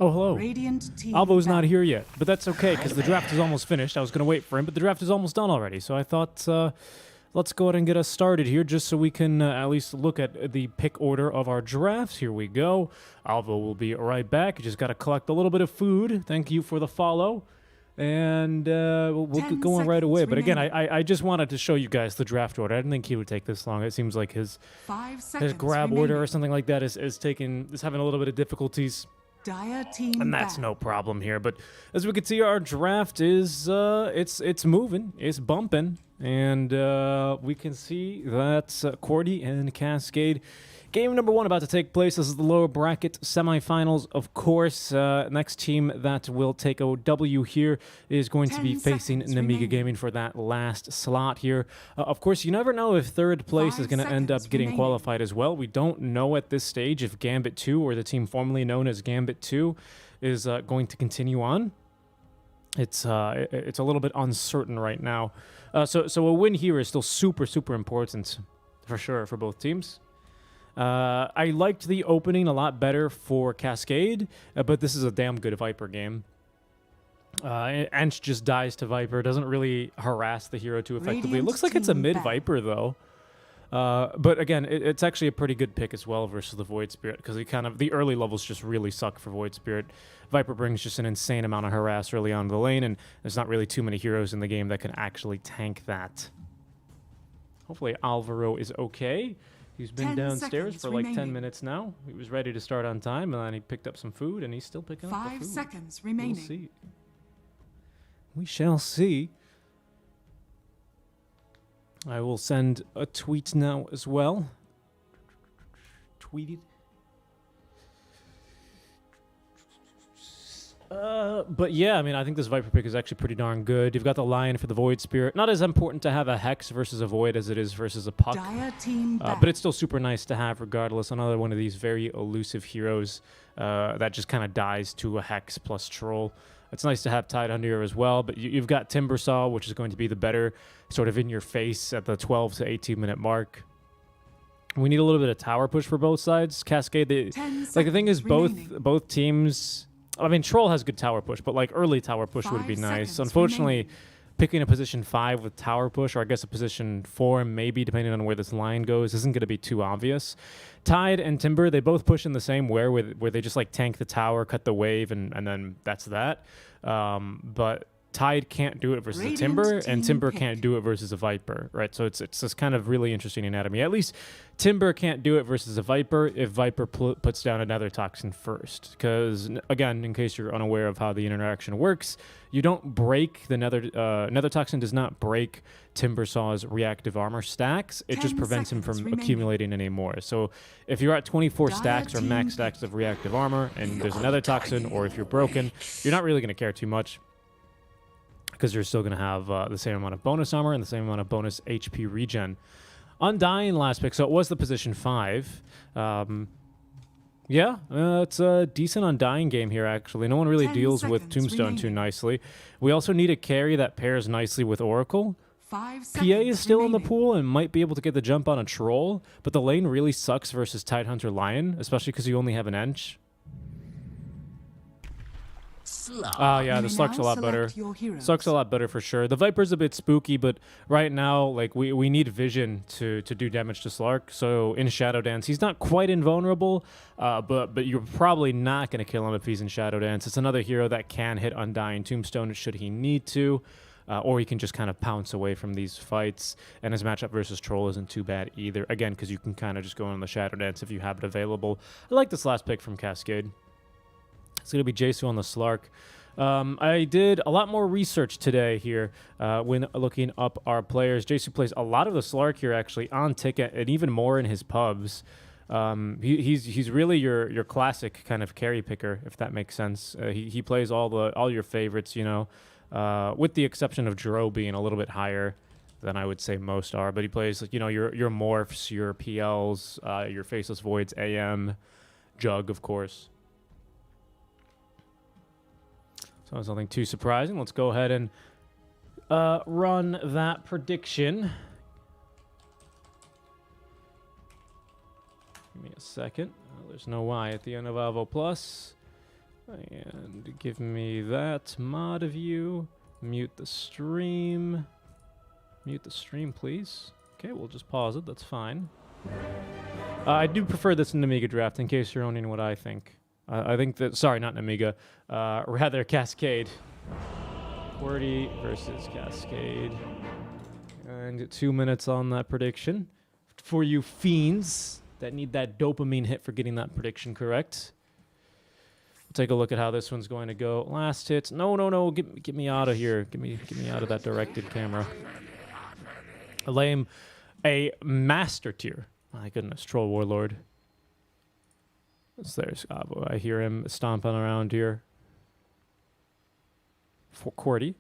Oh, hello. Radiant team Alvo's not back. here yet, but that's okay because the draft is almost finished. I was going to wait for him, but the draft is almost done already. So I thought, let's go ahead and get us started here just so we can at least look at the pick order of our drafts. Here we go. Alvo will be right back. You just got to collect a little bit of food. Thank you for the follow. And we'll get going right away. But again, I just wanted to show you guys the draft order. I didn't think he would take this long. It seems like his grab order or something like that is having a little bit of difficulties. Dire team And that's back. no problem here. But as we can see, our draft is it's moving, it's bumping, and we can see that qwerty and Cascade. Game number 1 about to take place. This is the lower bracket semifinals, of course. Next team that will take a W here is going to be facing Namiga Gaming for that last slot here. Of course, you never know if third place is going to end up getting qualified as well. We don't know at this stage if Gambit 2, or the team formerly known as Gambit 2, is going to continue on. It's a little bit uncertain right now. So a win here is still super important for sure for both teams. I liked the opening a lot better for Cascade, but this is a damn good Viper game. Ench just dies to Viper, doesn't really harass the hero too effectively. It looks like it's a mid-Viper, though. But again, it's actually a pretty good pick as well versus the Void Spirit, because the early levels just really suck for Void Spirit. Viper brings just an insane amount of harass early on the lane, and there's not really too many heroes in the game that can actually tank that. Hopefully Alvaro is okay. He's been downstairs for like 10 minutes now. He was ready to start on time, and then he picked up some food, and he's still picking up the food. 5 seconds remaining. We'll see. We shall see. I will send a tweet now as well. Tweeted. But yeah, I mean, I think this Viper pick is actually pretty darn good. You've got the Lion for the Void Spirit. Not as important to have a Hex versus a Void as it is versus a Puck. Dire team back. But it's still super nice to have regardless. Another one of these very elusive heroes that just kind of dies to a Hex plus Troll. It's nice to have Tide under here as well, but you've got Timbersaw, which is going to be the better sort of in your face at the 12 to 18 minute mark. We need a little bit of tower push for both sides. Cascade, the thing is, both teams. I mean, Troll has good tower push, but like early tower push would be nice. Unfortunately, picking a position 5 with tower push, or I guess a position 4 maybe, depending on where this line goes, isn't going to be too obvious. Tide and Timber, they both push in the same where they just like tank the tower, cut the wave, and then that's that. But Tide can't do it versus a Timber, and Timber can't do it versus a Viper, right? So it's this kind of really interesting anatomy. At least Timber can't do it versus a Viper if Viper puts down another Toxin first. Because, again, in case you're unaware of how the interaction works, you don't break the Nether Toxin does not break Timbersaw's reactive armor stacks. It just prevents him from accumulating any more. So if you're at 24 stacks or max stacks of reactive armor and there's another Toxin, or if you're broken, you're not really going to care too much, because you're still going to have the same amount of bonus armor and the same amount of bonus HP regen. Undying last pick, so it was the position 5. Yeah, it's a decent Undying game here, actually. No one really deals with Tombstone too nicely. We also need a carry that pairs nicely with Oracle. PA is still in the pool and might be able to get the jump on a Troll, but the lane really sucks versus Tidehunter Lion, especially because you only have an Ench. Yeah, the Slug's a lot better. Slug's a lot better for sure. The Viper's a bit spooky, but right now, like, we need vision to do damage to Slark. So in Shadow Dance, he's not quite invulnerable, but you're probably not going to kill him if he's in Shadow Dance. It's another hero that can hit Undying Tombstone should he need to, or he can just kind of pounce away from these fights. And his matchup versus Troll isn't too bad either. Again, because you can kind of just go on the Shadow Dance if you have it available. I like this last pick from Cascade. It's going to be Jesu on the Slark. I did a lot more research today here when looking up our players. Jesu plays a lot of the Slark here, actually, on Ticket, and even more in his pubs. He's really your classic kind of carry picker, if that makes sense. He plays all your favorites, you know, with the exception of Jero being a little bit higher than I would say most are. But he plays, you know, your Morphs, your PLs, your Faceless Voids, AM, Jug, of course. So it's nothing too surprising. Let's go ahead and run that prediction. Give me a second. There's no Y at the end of Alvo Plus. And give me that mod view. Mute the stream. Mute the stream, please. Okay, we'll just pause it. That's fine. I do prefer this in Amiga Draft, in case you're owning what I think. I think that... Sorry, not Amiga. Rather, Cascade. qwerty versus Cascade. And 2 minutes on that prediction. For you fiends that need that dopamine hit for getting that prediction correct. We'll take a look at how this one's going to go. Last hit. No. Get me out of here. Get me out of that directed camera. A master tier. My goodness, Troll Warlord. So there's Avo. I hear him stomping around here. For qwerty.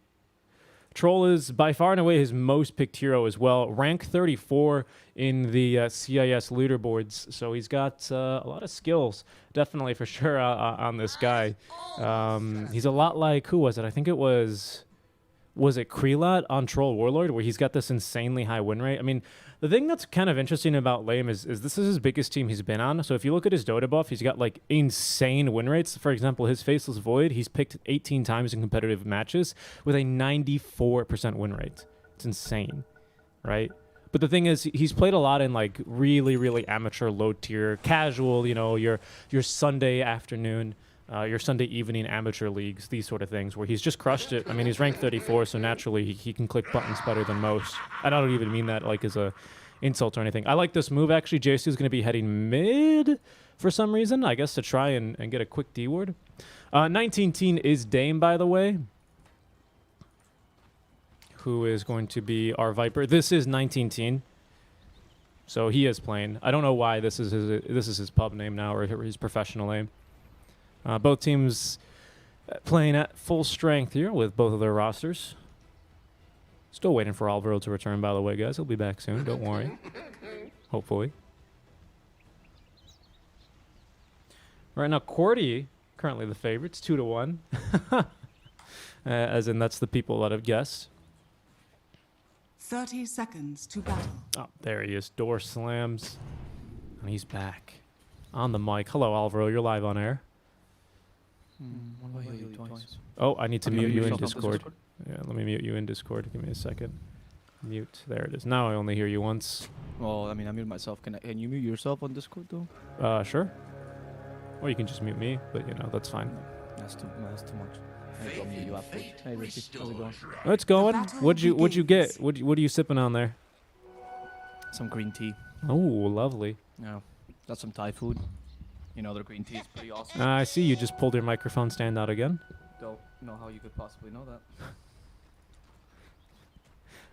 Troll is by far and away his most picked hero as well. Rank 34 in the CIS leaderboards. So he's got a lot of skills, definitely for sure, on this guy. He's a lot like, who was it? I think it was it Krelat on Troll Warlord, where he's got this insanely high win rate? I mean, the thing that's kind of interesting about Lame is this is his biggest team he's been on. So if you look at his Dota buff, he's got like insane win rates. For example, his Faceless Void, he's picked 18 times in competitive matches with a 94% win rate. It's insane, right? But the thing is, he's played a lot in like really, really amateur, low tier, casual, you know, your Sunday afternoon, your Sunday evening amateur leagues, these sort of things, where he's just crushed it. I mean, he's ranked 34, so naturally he can click buttons better than most. I don't even mean that like as a insult or anything. I like this move, actually. JC is going to be heading mid for some reason, I guess, to try and get a quick D ward. 19-teen is Dame, by the way, who is going to be our Viper. This is 19-teen, so he is playing. I don't know why this is his pub name now, or his professional name. Both teams playing at full strength here with both of their rosters. Still waiting for Alvaro to return, by the way, guys. He'll be back soon. Don't worry. Hopefully. Right now, qwerty, currently the favorites, 2-1. As in, that's the people that have guessed. 30 seconds to battle. Oh, there he is. Door slams. And he's back. On the mic. Hello, Alvaro. You're live on air. Oh, I need to mute you in Discord. Yeah, let me mute you in Discord. Give me a second. Mute. There it is. Now I only hear you once. Well, I mean, I mute myself. Can you mute yourself on Discord, though? Sure. Or you can just mute me, but, you know, that's fine. That's too much. I'll mute you after. Hey, Ricky. How's it going? Oh, it's going. What'd you get? What are you sipping on there? Some green tea. Oh, lovely. Yeah. Got some Thai food. You know, their green tea is pretty awesome. I see you just pulled your microphone stand out again. Don't know how you could possibly know that.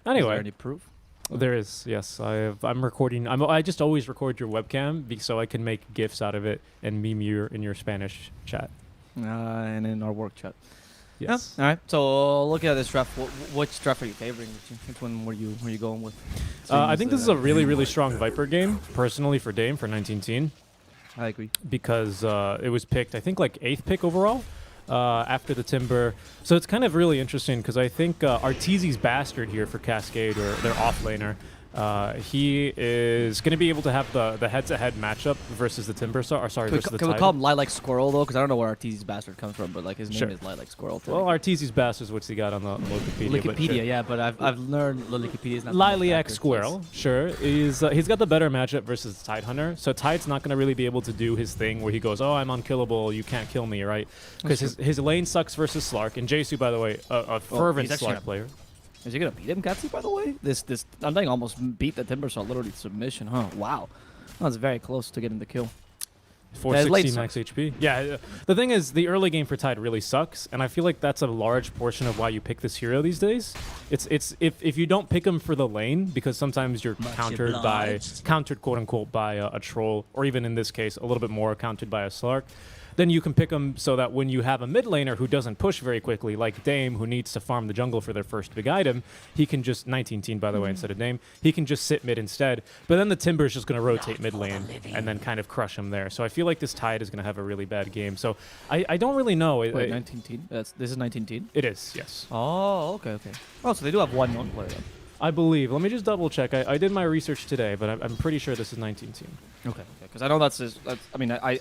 Anyway. Is there any proof? There is, yes. I'm recording. I just always record your webcam so I can make GIFs out of it and meme you in your Spanish chat. And in our work chat. Yes. Yeah. All right. So looking at this draft, which draft are you favoring? Which one were you going with? I think this is a really, really strong Viper game, personally, for Dame, for 19-teen. I agree. Because it was picked, I think, like 8th pick overall after the Timber. So it's kind of really interesting because I think Arteezy's Bastard here for Cascade, or their offlaner, he is going to be able to have the head-to-head matchup versus the Timber. Versus the Tide. Can we call him Lilac Squirrel, though? Because I don't know where Arteezy's Bastard comes from, but like his name is Lilac Squirrel. Well, Arteezy's Bastard is what's he got on the Wikipedia. Wikipedia, yeah, but I've learned Wikipedia is not Lilac Squirrel, sure. He's got the better matchup versus the Tide Hunter. So Tide's not going to really be able to do his thing where he goes, oh, I'm unkillable, you can't kill me, right? Because his lane sucks versus Slark. And Jesu, by the way, a fervent Slark player. Is he gonna beat him, Katsu, by the way? This I'm thinking almost beat the Timbersaw, literally submission, huh? Wow. That was very close to getting the kill. 460 max HP. Yeah, the thing is, the early game for Tide really sucks, and I feel like that's a large portion of why you pick this hero these days. It's if you don't pick him for the lane, because sometimes you're countered quote unquote by a troll, or even in this case a little bit more countered by a Slark. Then you can pick them so that when you have a mid laner who doesn't push very quickly, like Dame, who needs to farm the jungle for their first big item, he can just, 19-teen by the way, instead of Dame, he can just sit mid instead. But then the Timber's just going to rotate mid lane and then kind of crush him there. So I feel like this Tide is going to have a really bad game. So I don't really know. Wait, 19-teen? This is 19-teen? It is, yes. Oh, okay. Oh, so they do have one known player then. I believe. Let me just double check. I did my research today, but I'm pretty sure this is 19-teen. Okay. Because I know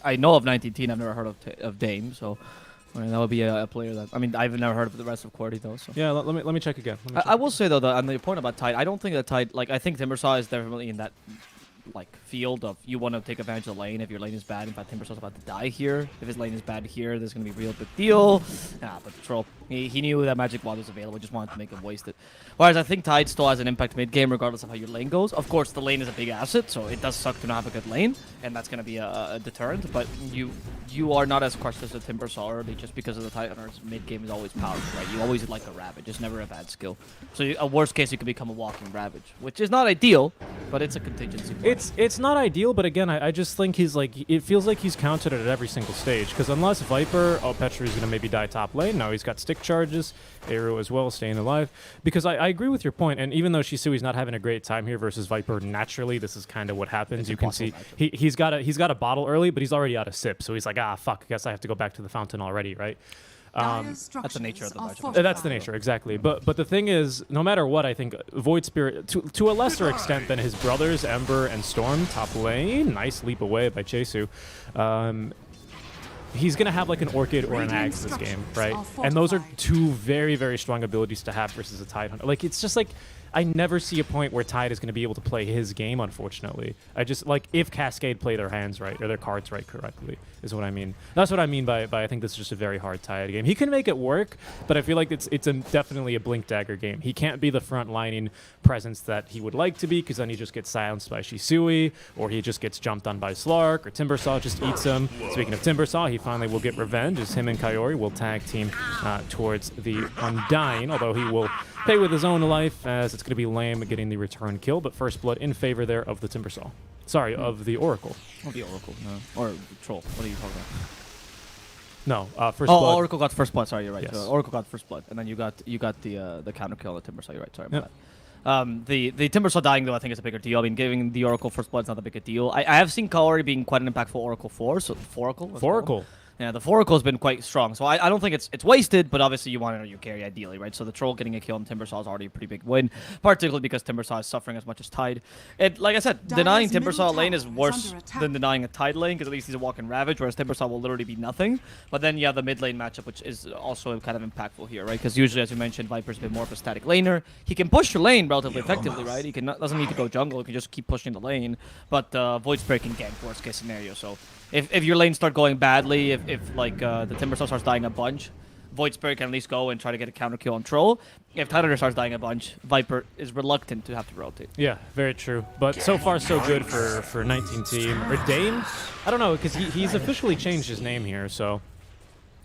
I know of 19-teen. I've never heard of Dame, so I mean, that would be a player that... I mean, I've never heard of the rest of QWERTY, though. So. Yeah, let me check again. I will say, though, that on the point about Tide, I don't think that Tide... Like, I think Timbersaw is definitely in that... like field of you want to take advantage of the lane if your lane is bad. In fact, Timbersaw's about to die here. If his lane is bad here, there's going to be a real big deal. But Troll, he knew that Magic Wand was available, just wanted to make him waste it. Whereas I think Tide still has an impact mid-game regardless of how your lane goes. Of course, the lane is a big asset, so it does suck to not have a good lane, and that's going to be a deterrent, but you are not as crushed as a Timbersaw early just because of the Tide Hunters. Mid-game is always powerful, right? You always like a Ravage. It's never a bad skill. So a worst case, you could become a walking Ravage, which is not ideal, but it's a contingency plan. It's not ideal, but again, I just think he's like, it feels like he's counted at every single stage. Because unless Viper, Petri's going to maybe die top lane. Now he's got stick charges, Aero as well, staying alive. Because I agree with your point, and even though Shisui's not having a great time here versus Viper, naturally this is kind of what happens. You can see he's got a bottle early, but he's already out of sip, so he's like, ah, fuck, I guess I have to go back to the fountain already, right? That's the nature of the matchup. That's the nature, exactly. But the thing is, no matter what, I think Void Spirit, to a lesser extent than his brothers, Ember and Storm, top lane, nice leap away by Chesu, he's going to have like an Orchid or an Axe this game, right? And those are two very, very strong abilities to have versus a Tide Hunter. Like, it's just like, I never see a point where Tide is going to be able to play his game, unfortunately. I just, like, if Cascade play their hands right, or their cards right correctly, is what I mean. That's what I mean by I think this is just a very hard Tide game. He can make it work, but I feel like it's definitely a Blink Dagger game. He can't be the front-lining presence that he would like to be, because then he just gets silenced by Shisui, or he just gets jumped on by Slark, or Timbersaw just eats him. Speaking of Timbersaw, he finally will get revenge, as him and Kaori will tag team towards the Undying, although he will pay with his own life, as it's going to be lame getting the return kill, but first blood in favor there of the Timbersaw. Sorry, of the Oracle. Oh, the Oracle, no. Or the Troll. What are you talking about? No, first blood. Oh, Oracle got first blood. Sorry, you're right. Yes. Oracle got first blood, and then you got the counter kill on the Timbersaw. You're right. Sorry about that. The Timbersaw dying, though, I think is a bigger deal. I mean, giving the Oracle first blood is not a big a deal. I have seen Kaori being quite an impactful Oracle 4, so Foracle. Foracle. Yeah, the Foracle has been quite strong, so I don't think it's wasted, but obviously you want to know your carry ideally, right? So the Troll getting a kill on Timbersaw is already a pretty big win, particularly because Timbersaw is suffering as much as Tide. Like I said, denying Timbersaw lane is worse than denying a Tide lane, because at least he's a walking Ravage, whereas Timbersaw will literally be nothing. But then you have the mid lane matchup, which is also kind of impactful here, right? Because usually, as you mentioned, Viper's been more of a static laner. He can push your lane relatively effectively, right? He doesn't need to go jungle, he can just keep pushing the lane. But Void Spirit can gank, worst case scenario, so... If your lanes start going badly, if like the Timbersaw starts dying a bunch, Void Spirit can at least go and try to get a counter kill on Troll. If Tide Hunter starts dying a bunch, Viper is reluctant to have to rotate. Yeah, very true. But so far so good for 19 team. Or Dame? I don't know, because he's officially changed his name here, so...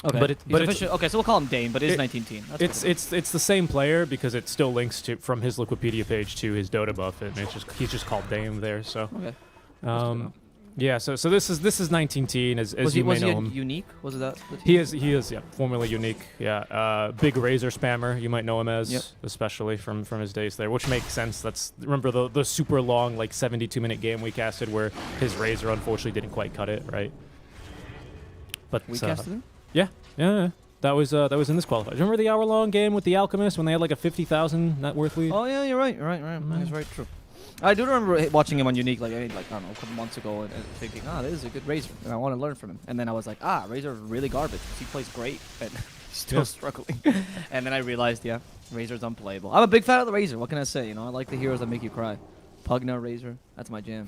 Okay. Okay, so we'll call him Dame, but it is 19 team. It's the same player, because it still links to from his Wikipedia page to his Dota buff, and he's just called Dame there, so... Okay. Yeah, so this is 19-teen, as you may know him. Was he unique? Was it that? He is, yeah, formerly unique. Yeah, big Razor spammer, you might know him as, especially from his days there, which makes sense. That's, remember the super long, like 72-minute game we casted where his Razor unfortunately didn't quite cut it, right? But we casted him? Yeah. That was in this qualifier. Remember the hour-long game with the Alchemist when they had like a 50,000 net worth lead? Oh yeah, you're right. That is very true. I do remember watching him on Unique, like I don't know, a couple months ago, and thinking, this is a good Razor, and I want to learn from him. And then I was like, Razor's really garbage. He plays great, and still struggling. And then I realized, Razor's unplayable. I'm a big fan of the Razor. What can I say? You know, I like the heroes that make you cry. Pugna, Razor, that's my jam.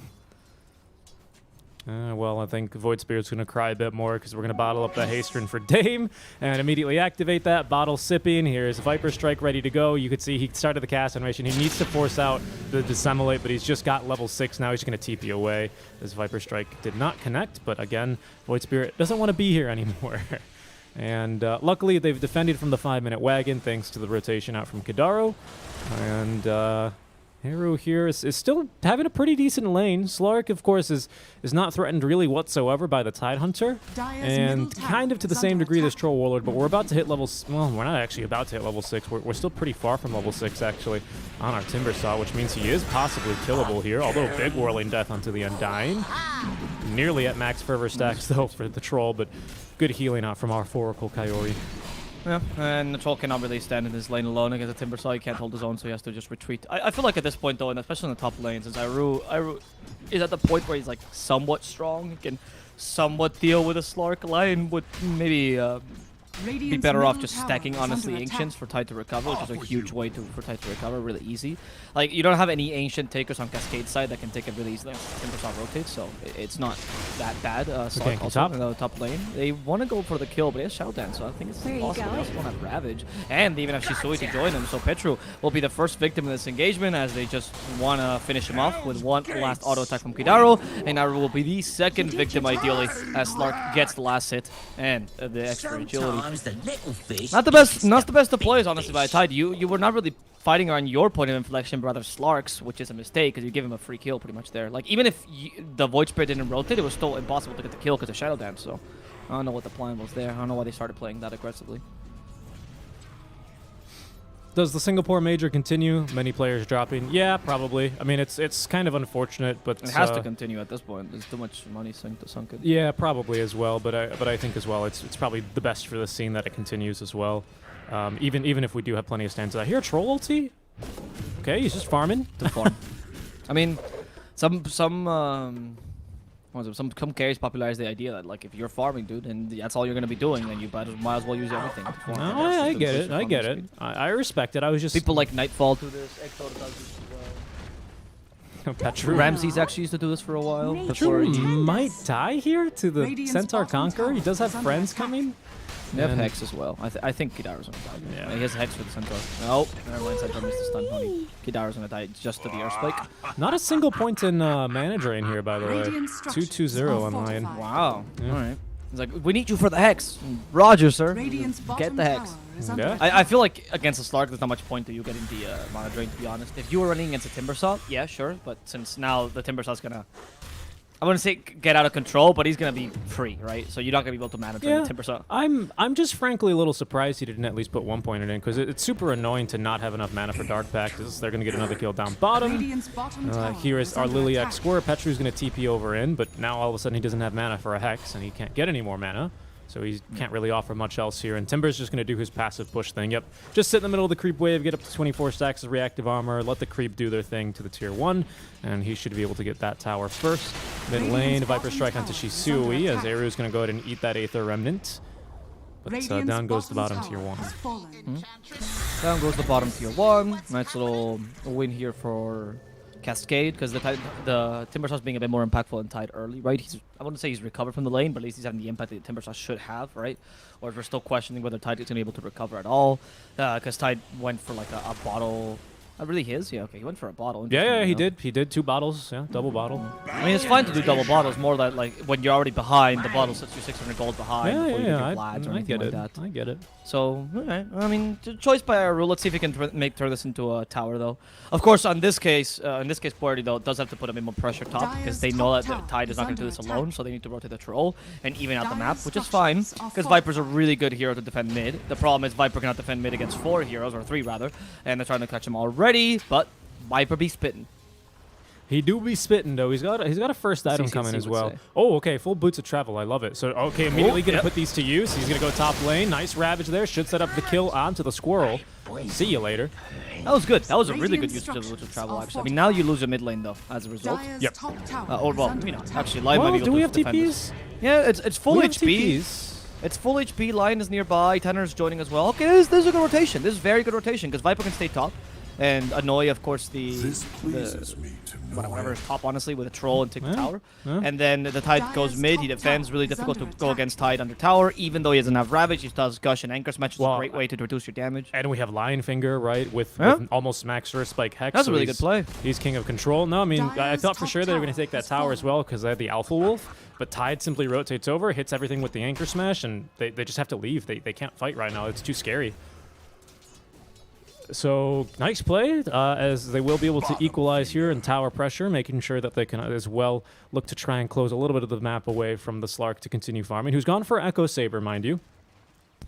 Well, I think Void Spirit's going to cry a bit more, because we're going to bottle up the Hasten for Dame and immediately activate that. Bottle sipping. Here's Viper Strike ready to go. You could see he started the cast animation. He needs to force out the Dissemblate, but he's just got level 6 now. He's going to TP away. This Viper Strike did not connect, but again, Void Spirit doesn't want to be here anymore. And luckily, they've defended from the 5-minute wagon thanks to the rotation out from Kidaro. And... Hero here is still having a pretty decent lane. Slark, of course, is not threatened really whatsoever by the Tide Hunter. And kind of to the same degree this Troll Warlord, but we're about to hit level... Well, we're not actually about to hit level 6. We're still pretty far from level 6, actually, on our Timbersaw, which means he is possibly killable here, although big Whirling Death onto the Undying. Nearly at max fervor stacks, though, for the Troll, but good healing out from our Foracle Kaori. Yeah, and the Troll cannot really stand in his lane alone against the Timbersaw. He can't hold his own, so he has to just retreat. I feel like at this point, though, and especially in the top lane, since Iru is at the point where he's like somewhat strong, he can somewhat deal with a Slark line with maybe be better off just stacking, honestly, Ancients for Tide to recover, which is a huge way for Tide to recover, really easy. Like, you don't have any Ancient takers on Cascade side that can take it really easily. Timbersaw rotates, so it's not that bad. Slark also in the top lane. They want to go for the kill, but he has Shadow Dance, so I think it's possible. They also don't have Ravage, and they even have Shisui to join them, so Petru will be the first victim in this engagement as they just want to finish him off with one last auto attack from Kidaru, and Naru will be the second victim, ideally, as Slark gets the last hit and the extra agility. Not the best of plays, honestly, by Tide. You were not really fighting around your point of inflection, but rather Slark's, which is a mistake because you give him a free kill pretty much there. Like, even if the Void Spirit didn't rotate, it was still impossible to get the kill because of Shadow Dance, so I don't know what the plan was there. I don't know why they started playing that aggressively. Does the Singapore major continue? Many players dropping? Yeah, probably. I mean, it's kind of unfortunate, but it has to continue at this point. There's too much money sunk in. Yeah, probably as well. But I think as well, it's probably the best for the scene that it continues as well. Even if we do have plenty of stands. I hear troll ulti. Okay, he's just farming. To farm. I mean, some carries popularize the idea that, like, if you're farming, dude, and that's all you're gonna be doing, then you might as well use everything. No, I get it. I get it. I respect it. I was just people like Nightfall do this. Exo does this as well. Petru. Ramses actually used to do this for a while. Petru might die here to the Radiant's Centaur bottom Conqueror. He does have tower is friends under coming. They have Hex as well. I think Kidaru's gonna die. Yeah. He has Hex for the Centaur. Oh, never mind. Centaur missed the stun pony. Kidaru's gonna die just to the air spike. Not a single point in mana drain here, by the way. 2-2-0 on line. Wow. Yeah. All right. It's like, we need you for the Hex. Roger, sir. Radiant's Get the Hex. Yeah. I feel like against a Slark, there's not much point to you getting the mana drain, to be honest. If you were running against a Timbersaw, yeah, sure. But since now the Timbersaw's gonna, I wouldn't say get out of control, but he's gonna be free, right? So you're not gonna be able to mana drain the Timbersaw. I'm just frankly a little surprised he didn't at least put 1 point in because it's super annoying to not have enough mana for Dark Pact. They're gonna get another kill down bottom. Here is our Liliac Square. Petru's gonna TP over in, but now all of a sudden he doesn't have mana for a Hex and he can't get any more mana. So he can't really offer much else here. And Timber's just going to do his passive push thing. Yep. Just sit in the middle of the creep wave, get up to 24 stacks of reactive armor, let the creep do their thing to the tier 1. And he should be able to get that tower first. Mid lane, Viper Strike onto Shisui as Eru's going to go ahead and eat that Aether Remnant. But down goes the bottom tier 1. Down goes the bottom tier 1. Nice little win here for Cascade, because the Timbersaw's being a bit more impactful than Tide early, right? I wouldn't say he's recovered from the lane, but at least he's having the impact that the Timbersaw should have, right? Or if we're still questioning whether Tide is going to be able to recover at all, because Tide went for like a bottle. Really his? Yeah, okay, he went for a bottle. Yeah, he did. He did 2 bottles, yeah, double bottle. I mean, it's fine to do double bottles, more that like when you're already behind, the bottle sets you 600 gold behind before you get your Vlads or anything like that. I get it. So, okay. I mean, choice by our rule. Let's see if we can turn this into a tower, though. Of course, in this case, Qwerty, though, does have to put a bit more pressure top because they know that the Tide is not going to do this alone, so they need to rotate the troll and even out the map, which is fine because Viper's a really good hero to defend mid. The problem is Viper cannot defend mid against 4 heroes, or 3 rather, and they're trying to catch him already, but Viper be spitting. He do be spitting though. He's got a first item coming as well. Oh, okay, full boots of travel. I love it. So okay, immediately gonna put these to use. He's gonna go top lane. Nice Ravage there. Should set up the kill onto the squirrel. See you later. That was good. That was a really good use of boots of travel. Actually, I mean now you lose your mid lane though as a result. Yep. Or well, you know, actually, Lion might be able do we to have defend TPs? this. Yeah, it's full HP. TPs. It's full HP. Lion is nearby. Tanner's joining as well. Okay, this is a good rotation. This is very good rotation because Viper can stay top. And annoy, of course, whatever is top, honestly, with a troll and take the tower. And then the Tide goes mid. He defends. Really difficult to go against Tide under tower. Even though he doesn't have Ravage, he does Gush and Anchor Smash, which is a great way to reduce your damage. And we have Lion Finger, right, with almost max Earth Spike Hex. That's a really good play. He's king of control. No, I mean, I thought for sure they were going to take that tower as well because they had the Alpha Wolf. But Tide simply rotates over, hits everything with the Anchor Smash, and they just have to leave. They can't fight right now. It's too scary. So, nice play, as they will be able to equalize here in tower pressure, making sure that they can as well look to try and close a little bit of the map away from the Slark to continue farming, who's gone for Echo Saber, mind you.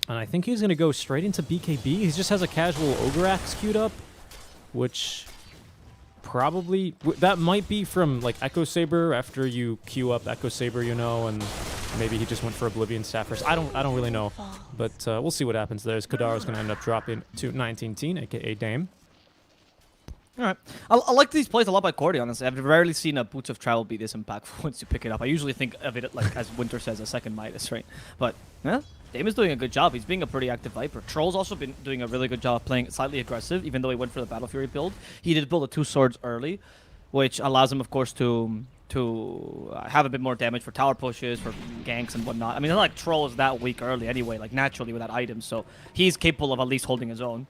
And I think he's going to go straight into BKB. He just has a casual Ogre Axe queued up, which probably... that might be from, like, Echo Saber after you queue up Echo Saber, you know, and maybe he just went for Oblivion Staff first. I don't really know, but we'll see what happens there. Kadaro's going to end up dropping to 19-teen, a.k.a. Dame. All right. I like these plays a lot by Qwerty, honestly. I've rarely seen a Boots of Travel be this impactful once you pick it up. I usually think of it, like, as Winter says, a second Midas, right? But, yeah, Dame is doing a good job. He's being a pretty active Viper. Troll's also been doing a really good job playing slightly aggressive, even though he went for the Battle Fury build. He did build the 2 swords early, which allows him, of course, to have a bit more damage for tower pushes, for ganks and whatnot. I mean, it's not like Troll is that weak early anyway, like naturally without items, so he's capable of at least holding his own.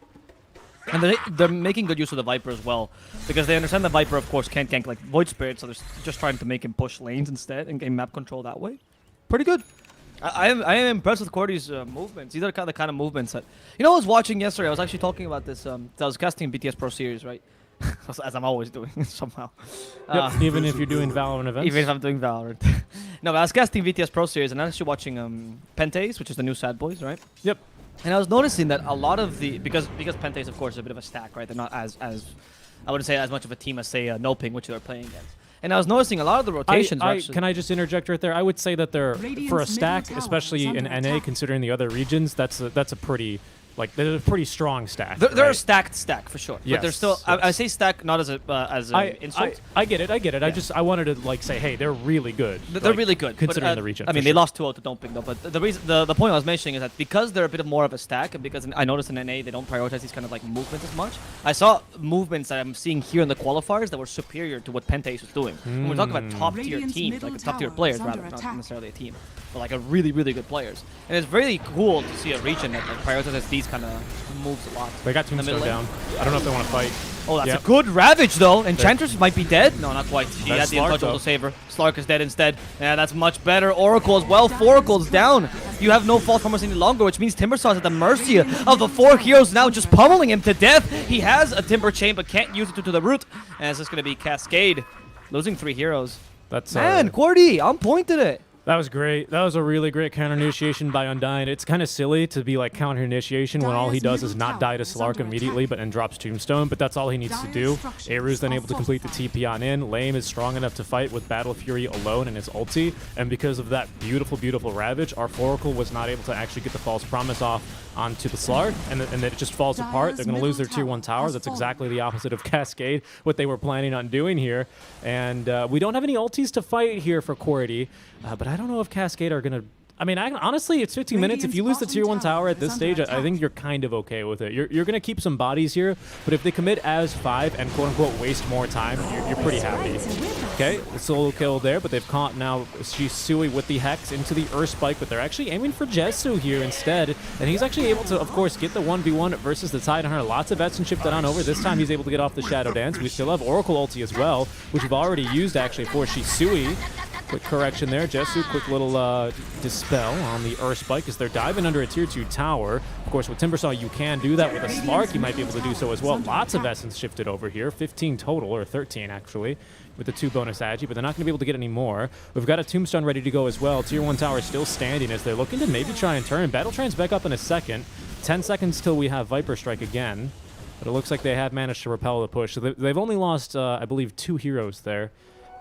And they're making good use of the Viper as well, because they understand the Viper, of course, can't gank like Void Spirit, so they're just trying to make him push lanes instead and gain map control that way. Pretty good. I am impressed with qwerty's movements. These are the kind of movements that... You know, I was watching yesterday, I was actually talking about this, I was casting BTS Pro Series, right? As I'm always doing, somehow. Yep, even if you're doing Valorant events? Even if I'm doing Valorant. No, but I was casting VTS Pro Series, and I was actually watching Pentes, which is the new Sad Boys, right? Yep. And I was noticing that a lot of the... Because Pentes, of course, is a bit of a stack, right? They're not as I wouldn't say as much of a team as, say, No Ping, which they're playing against. And I was noticing a lot of the rotations Can I just interject right there? I would say that they're, for a stack, especially in NA, considering the other regions, that's a pretty... Like, they're a pretty strong stack. They're right? a stacked stack, for sure. Yes, but they're still... yes. I say stack not as an insult. I get it. Yeah. I wanted to, like, say, hey, they're really good. They're really good. Considering but, the region. I mean, they lost 2-0 to Don't Ping, though. But the reason, the point I was mentioning is that because they're a bit more of a stack, and because I noticed in NA they don't prioritize these kind of, like, movements as much, I saw movements that I'm seeing here in the qualifiers that were superior to what Pentes was doing. When we're talking about top-tier Radiant's teams, like middle top-tier tower players, is rather, under not attack. necessarily a team, but, like, a really, really good players. And it's really cool to see a region that, like, prioritizes these kind of moves a lot. They got Tombstone down. I don't know if they want to fight. Oh, that's Yep. a good Ravage, though. Enchantress might be dead. No, not quite. She That's had the Slark, untouchable though. to save her. Slark is dead instead. Yeah, that's much better. Oracle as well. 4 Oracle's down. You have no false promise any longer, which means Timbersaw's at the mercy of the 4 heroes now, just pummeling him to death. He has a Timber Chain, but can't use it to the root. And it's just going to be Cascade, losing 3 heroes. That's Man, qwerty, on point today. That was great. That was a really great counter initiation by Undyne. It's kind of silly to be like counter initiation when all he does is not die to Slark immediately, but then drops Tombstone. But that's all he needs to do. Aru's then able to complete the TP on in. Lame is strong enough to fight with Battle Fury alone and his ulti. And because of that beautiful, beautiful Ravage, our Oracle was not able to actually get the false promise off onto the Slark, and it just falls apart. They're going to lose their tier 1 tower. That's exactly the opposite of Cascade, what they were planning on doing here. And we don't have any ultis to fight here for qwerty, but I don't know if Cascade are going to... I mean, honestly, it's 15 minutes. If you lose the tier 1 tower at this stage, I think you're kind of okay with it. You're going to keep some bodies here, but if they commit as 5 and quote-unquote waste more time, you're pretty happy. Okay, the solo kill there, but they've caught now Shisui with the Hex into the Earth Spike, but they're actually aiming for Jesu here instead, and he's actually able to, of course, get the 1v1 versus the Tidehunter. Lots of Vets and shift that on over. This time he's able to get off the Shadow Dance. We still have Oracle ulti as well, which we've already used actually for Shisui. Quick correction there. Jesu, quick little dispel on the Earth Spike as they're diving under a tier 2 tower. Of course, with Timbersaw, you can do that. With a Slark, you might be able to do so as well. Lots of Essence shifted over here. 15 total, or 13 actually, with the 2 bonus Agi, but they're not going to be able to get any more. We've got a Tombstone ready to go as well. Tier 1 tower still standing as they're looking to maybe try and turn. Battle Train's back up in a second. 10 seconds till we have Viper Strike again. But it looks like they have managed to repel the push. So they've only lost, I believe, 2 heroes there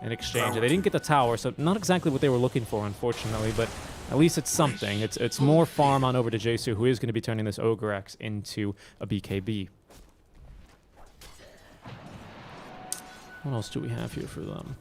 in exchange. They didn't get the tower, so not exactly what they were looking for, unfortunately, but at least it's something. It's more farm on over to Jesu, who is going to be turning this Ogre X into a BKB. What else do we have here for them?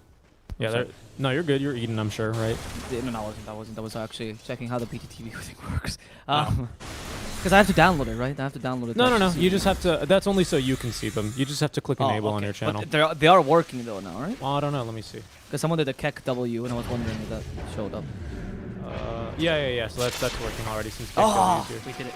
Yeah, no, you're good. You're eating, I'm sure, right? No, I wasn't. I was actually checking how the BTTV thing works. Because I have to download it, right? I have to download it. No. You just have to... That's only so you can see them. You just have to click enable on your channel. But they are working, though, now, right? Well, I don't know. Let me see. Because someone did a KEK W, and I was wondering if that showed up. Yeah. So that's working already since we did it.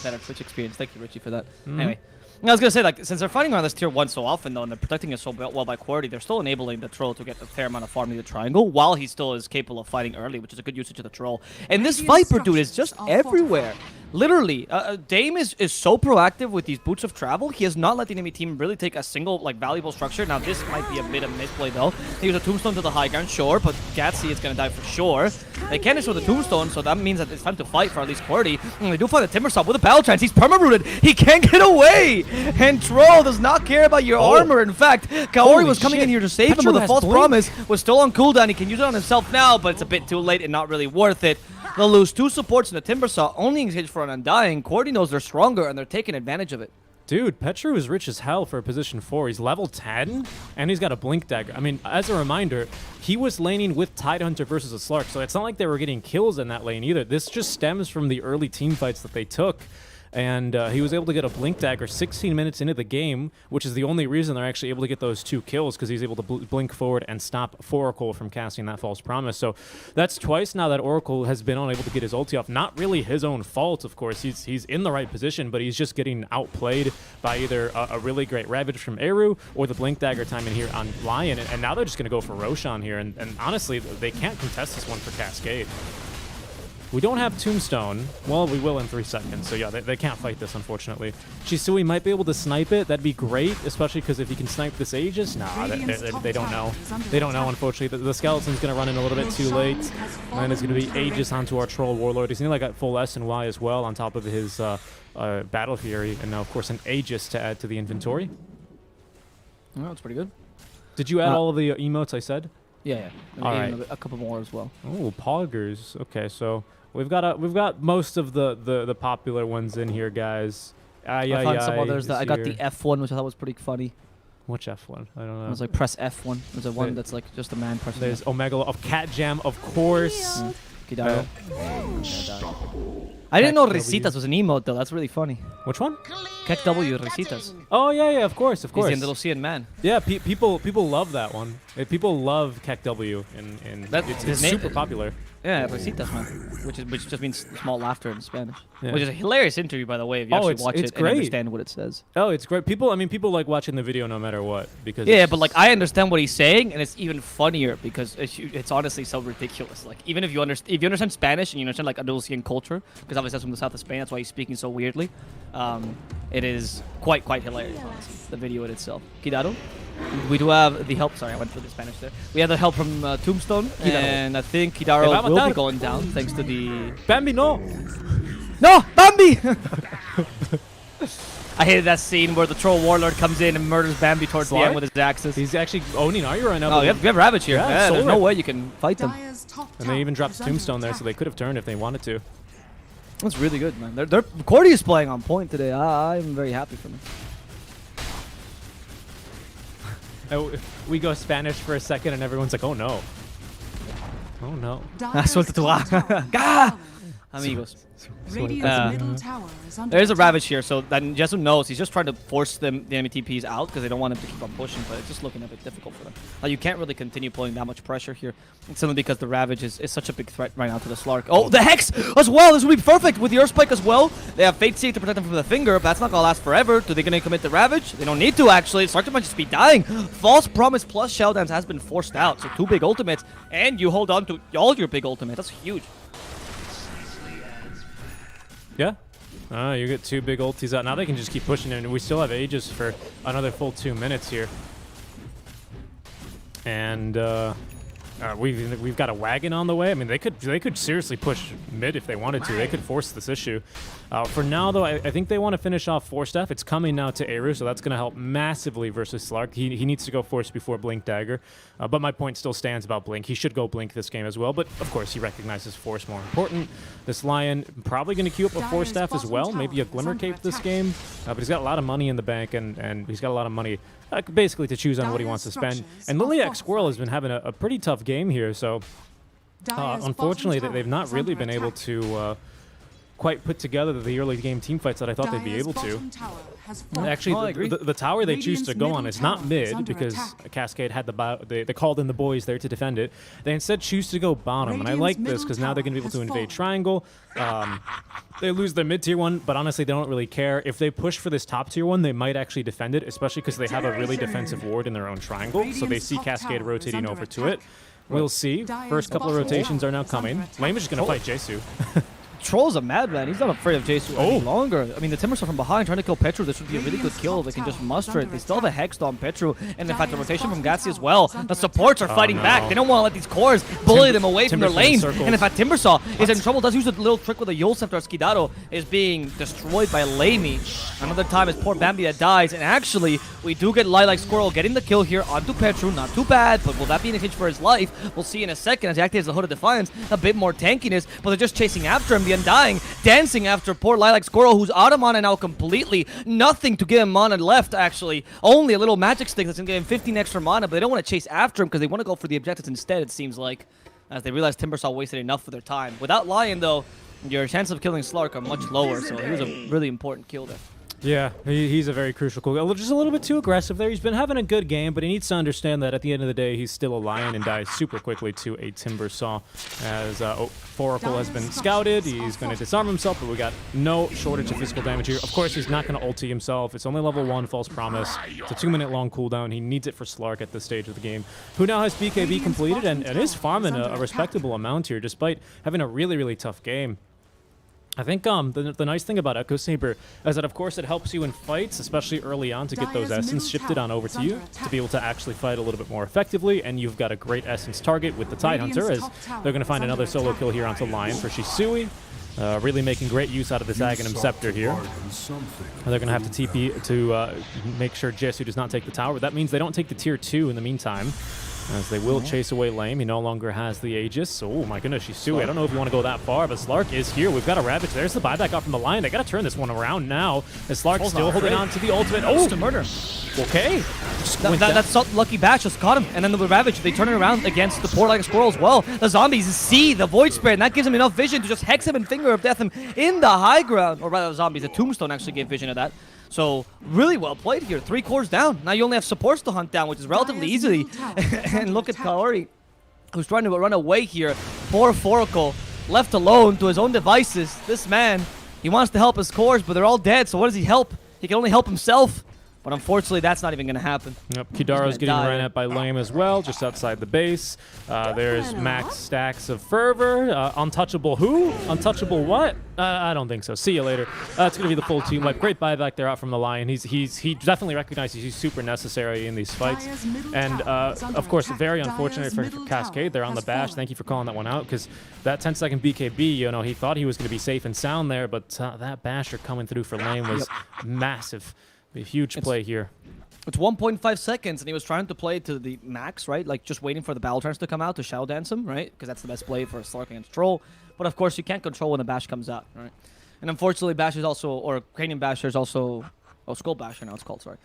Better Twitch experience. Thank you, Richie, for that. Anyway. I was going to say, like, since they're fighting around this tier 1 so often, though, and they're protecting it so well by qwerty, they're still enabling the troll to get a fair amount of farm in the triangle, while he still is capable of fighting early, which is a good usage of the troll. And this Viper dude is just everywhere. Literally, Dame is so proactive with these boots of travel. He has not let the enemy team really take a single, like, valuable structure. Now, this might be a bit of misplay, though. He used a tombstone to the high ground, sure, but Gatsy is going to die for sure. They can't destroy the tombstone, so that means that it's time to fight for at least qwerty. And they do find the Timbersaw with a battle trance. He's perma-rooted. He can't get away. And Troll does not care about your armor. In fact, Kaori was coming in here to save him with a false promise. Was still on cooldown. He can use it on himself now, but it's a bit too late and not really worth it. They'll lose 2 supports in the Timbersaw, only engaged for an Undying. qwerty knows they're stronger, and they're taking advantage of it. Dude, Petru is rich as hell for a position 4. He's level 10, and he's got a Blink Dagger. I mean, as a reminder, he was laning with Tidehunter versus a Slark, so it's not like they were getting kills in that lane either. This just stems from the early team fights that they took. And he was able to get a Blink Dagger 16 minutes into the game, which is the only reason they're actually able to get those 2 kills, because he's able to blink forward and stop Oracle from casting that False Promise. So that's twice now that Oracle has been unable to get his ulti off. Not really his own fault, of course. He's in the right position, but he's just getting outplayed by either a really great Ravage from Eru or the Blink Dagger time in here on Lion. And now they're just going to go for Roshan here. And honestly, they can't contest this one for Cascade. We don't have Tombstone. Well, we will in 3 seconds. So yeah, they can't fight this, unfortunately. Chisui might be able to snipe it. That'd be great, especially because if he can snipe this Aegis, nah, they don't know. They don't know, unfortunately. The Skeleton's going to run in a little bit too late. And it's going to be Aegis onto our Troll Warlord. He's nearly got full S and Y as well on top of his Battle Fury. And now, of course, an Aegis to add to the inventory. Oh, that's pretty good. Did you add all of the emotes I said? Yeah. All right. A couple more as well. Oh, Poggers. Okay, so we've got most of the popular ones in here, guys. I found some others. I got the F1, which I thought was pretty funny. Which F1? I don't know. It was like press F1. There's a one that's like just a man pressing. There's Omega of Cat Jam, of course. Kidaro. I didn't know Risitas was an emote though. That's really funny. Which one? Kek W Risitas. Oh yeah, of course. He's the Andalusian man. Yeah, people love that one. People love Kek W, and it's super popular. Yeah, Risitas, man. Which just means small laughter in Spanish. Yeah. Which is a hilarious interview, by the way, if you actually watch it great. and understand what it says. Oh, it's great. People like watching the video no matter what, because yeah, but like I understand what he's saying, and it's even funnier because it's honestly so ridiculous. Like even if you understand Spanish and you understand like Andalusian culture, because obviously that's from the south of Spain, that's why he's speaking so weirdly. It is quite hilarious, honestly, the video in itself. Kidaro? We do have the help. Sorry, I went for the Spanish there. We have the help from Tombstone, and I think Kidaro will be going down thanks to the... Bambi, no! No! Bambi! I hated that scene where the Troll Warlord comes in and murders Bambi towards the end with his axes. He's actually owning Arya right now. Oh, we have Ravage here. Yeah, there's no way you can fight them. And they even dropped Tombstone there, so they could have turned if they wanted to. That's really good, man. Qwerty is playing on point today. I'm very happy for him. We go Spanish for a second, and everyone's like, "Oh no, oh no." Suelta tu ¡Gah! Amigos. There's a Ravage here, so that Jesu knows he's just trying to force the enemy TPs out because they don't want him to keep on pushing, but it's just looking a bit difficult for them. You can't really continue pulling that much pressure here. It's simply because the Ravage is such a big threat right now to the Slark. Oh, the Hex as well! This would be perfect with the Earthspike as well. They have Fate Seek to protect them from the Finger, but that's not going to last forever. Are they going to commit the Ravage? They don't need to, actually. Slark might just be dying. False Promise plus Shell Dance has been forced out, so 2 big ultimates, and you hold on to all your big ultimates. That's huge. Yeah. You get 2 big ultis out. Now they can just keep pushing it, and we still have Aegis for another full 2 minutes here. And we've got a wagon on the way. I mean, they could seriously push mid if they wanted to. They could force this issue. For now, though, I think they want to finish off Force Staff. It's coming now to Eru, so that's going to help massively versus Slark. He needs to go Force before Blink Dagger. But my point still stands about Blink. He should go Blink this game as well, but of course he recognizes Force more important. This Lion probably going to queue up a Force Staff as well, maybe a Glimmer Cape this game. But he's got a lot of money in the bank, and he's got a lot of money basically to choose on what he wants to spend. And Liliac Squirrel has been having a pretty tough game here, so unfortunately they've not really been able to quite put together the early game team fights that I thought they'd be able to. Actually, the tower they choose to go on is not mid because Cascade had they called in the boys there to defend it. They instead choose to go bottom, and I like this because now they're going to be able to invade triangle. They lose their mid tier one, but honestly, they don't really care. If they push for this top tier one, they might actually defend it, especially because they have a really defensive ward in their own triangle. So they see Cascade rotating over to it. We'll see. First couple of rotations are now coming. Lame is just going to fight Jesu. Troll's a madman. He's not afraid of Jesu any longer. I mean, the Timbersaw from behind trying to kill Petru. This would be a really good kill. They can just muster it. They still have a Hex on Petru. And in fact, the rotation from Gatsy as well. The supports are fighting back. They don't want to let these cores bully them away from their lane. And in fact, Timbersaw is in trouble. Does use a little trick with a Yule Scepter. Skidaro is being destroyed by Lamy. Another time is poor Bambi that dies. And actually, we do get Lilac Squirrel getting the kill here onto Petru. Not too bad, but will that be an exchange for his life? We'll see in a second as he activates the Hood of Defiance. A bit more tankiness, but they're just chasing after him. The Undying dancing after poor Lilac Squirrel, who's out of mana now completely. Nothing to give him mana left, actually. Only a little magic stick that's going to give him 15 extra mana, but they don't want to chase after him because they want to go for the objectives instead, it seems like, as they realize Timbersaw wasted enough of their time. Without Lion, though, your chances of killing Slark are much lower, so he was a really important kill there. Yeah, he's a very crucial goal. Just a little bit too aggressive there. He's been having a good game, but he needs to understand that at the end of the day, he's still a Lion and dies super quickly to a Timbersaw. As Foracle has been scouted, he's going to disarm himself, but we got no shortage of physical damage here. Of course, he's not going to ulti himself. It's only level 1, False Promise. It's a 2-minute long cooldown. He needs it for Slark at this stage of the game, who now has BKB completed and is farming a respectable amount here, despite having a really, really tough game. I think the nice thing about Echo Saber is that, of course, it helps you in fights, especially early on, to get those Essence shifted on over to you, to be able to actually fight a little bit more effectively, and you've got a great Essence target with the Tidehunter, as they're going to find another solo kill here onto Lion for Shisui. Really making great use out of this Aghanim Scepter here. They're going to have to TP to make sure Jesu does not take the tower, but that means they don't take the tier 2 in the meantime, as they will chase away Lame. He no longer has the Aegis. Oh my goodness, Shisui. I don't know if you want to go that far, but Slark is here. We've got a Ravage. There's the buyback out from the Lion. They got to turn this one around now. As Slark still holding on to the ultimate. Oh, to murder. Okay. That's lucky Bash just caught him, and then the Ravage, they turn it around against the poor like Squirrel as well. The zombies see the Void Spirit, and that gives him enough vision to just hex him and Finger of Death him in the high ground. Or rather, the zombies. The Tombstone actually gave vision of that. So, really well played here. 3 cores down. Now you only have supports to hunt down, which is relatively easy. And look at Kaori, who's trying to run away here. Poor Foracle, left alone to his own devices. This man, he wants to help his cores, but they're all dead. So what does he help? He can only help himself. But unfortunately, that's not even going to happen. Yep, Kidaro's getting ran at by Lame as well, just outside the base. There's max stacks of Fervor. Untouchable who? Untouchable what? I don't think so. See you later. It's going to be the full team wipe. Great buyback there out from the Lion. He definitely recognizes he's super necessary in these fights. And, of course, very unfortunate for Cascade. They're on the bash. Thank you for calling that one out, because that 10-second BKB, you know, he thought he was going to be safe and sound there, but that basher coming through for Lame was massive. A huge play here. It's 1.5 seconds, and he was trying to play to the max, right? Like, just waiting for the battle trance to come out to Shadow Dance him, right? Because that's the best play for Slark against Troll. But, of course, you can't control when the bash comes out, right? And, unfortunately, bash is also, or Cranium Basher is also... Oh, Skull Basher now it's called, sorry.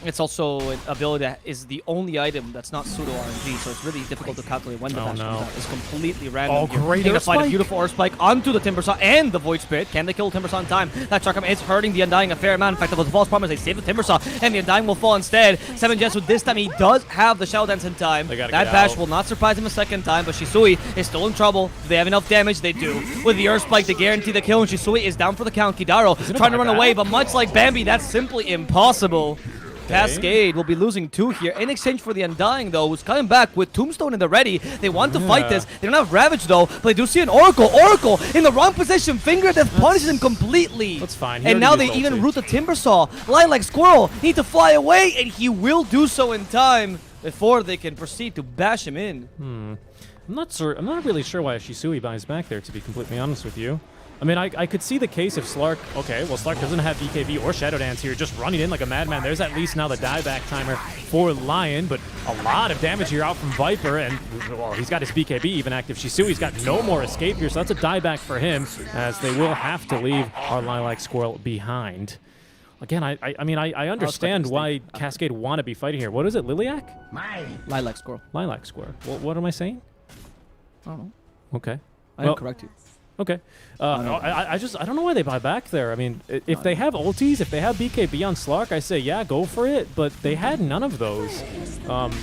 It's also an ability that is the only item that's not pseudo RNG, so it's really difficult to calculate when the bash comes out. It's completely random. Oh, great to find a beautiful Earth Spike onto the Timbersaw and the Void Spirit. Can they kill Timbersaw in time? That Charkham is hurting the Undying a fair amount. In fact, with the False Promise, they save the Timbersaw, and the Undying will fall instead. 7 Jets with this time, he does have the Shadow Dance in time. That bash will not surprise him a second time, but Shisui is still in trouble. Do they have enough damage? They do. With the Earth Spike, they guarantee the kill, and Shisui is down for the count. Kidaro trying to run away, but much like Bambi, that's simply impossible. Cascade will be losing 2 here. In exchange for the Undying, though, who's coming back with Tombstone in the ready. They want to fight this. They don't have Ravage, though, but they do see an Oracle. Oracle in the wrong position. Finger Death punishes him completely. That's fine. And now they even root the Timbersaw. Lilac Squirrel need to fly away, and he will do so in time before they can proceed to bash him in. I'm not really sure why Shisui buys back there, to be completely honest with you. I mean, I could see the case if Slark... Okay, well, Slark doesn't have BKB or Shadow Dance here, just running in like a madman. There's at least now the dieback timer for Lion, but a lot of damage here out from Viper, and, well, he's got his BKB even active. Shisui's got no more escape here, so that's a dieback for him, as they will have to leave our Lilac Squirrel behind. Again, I understand why Cascade want to be fighting here. What is it, Liliac? Lilac Squirrel. Lilac Squirrel. What am I saying? I don't know. Okay. I didn't correct you. Okay. I don't know why they buy back there. I mean, if they have ultis, if they have BKB on Slark, I say, yeah, go for it. But they had none of those.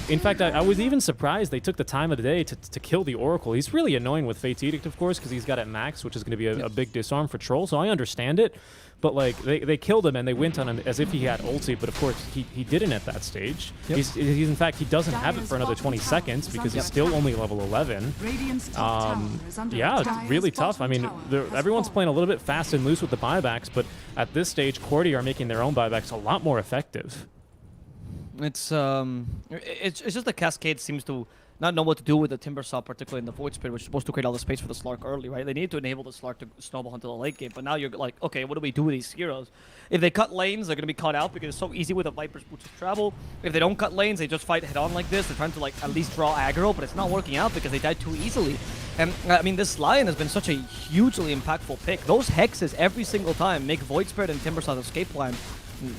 In fact, I was even surprised they took the time of the day to kill the Oracle. He's really annoying with Fate's Edict, of course, because he's got it max, which is going to be a big disarm for Troll. So I understand it. But, like, they killed him and they went on him as if he had ulti, but of course he didn't at that stage. He's in fact, he doesn't have it for another 20 seconds because he's still only level 11. Yeah, it's really tough. I mean, everyone's playing a little bit fast and loose with the buybacks, but at this stage, qwerty are making their own buybacks a lot more effective. It's just the Cascade seems to not know what to do with the Timber Saw, particularly in the Void Spirit, which is supposed to create all the space for the Slark early, right? They need to enable the Slark to snowball until the late game, but now you're like, okay, what do we do with these heroes? If they cut lanes, they're going to be cut out because it's so easy with the Viper's Boots of Travel. If they don't cut lanes, they just fight head-on like this. They're trying to like at least draw aggro, but it's not working out because they died too easily. And I mean, this Lion has been such a hugely impactful pick. Those hexes every single time make Void Spirit and Timber Saw's escape plan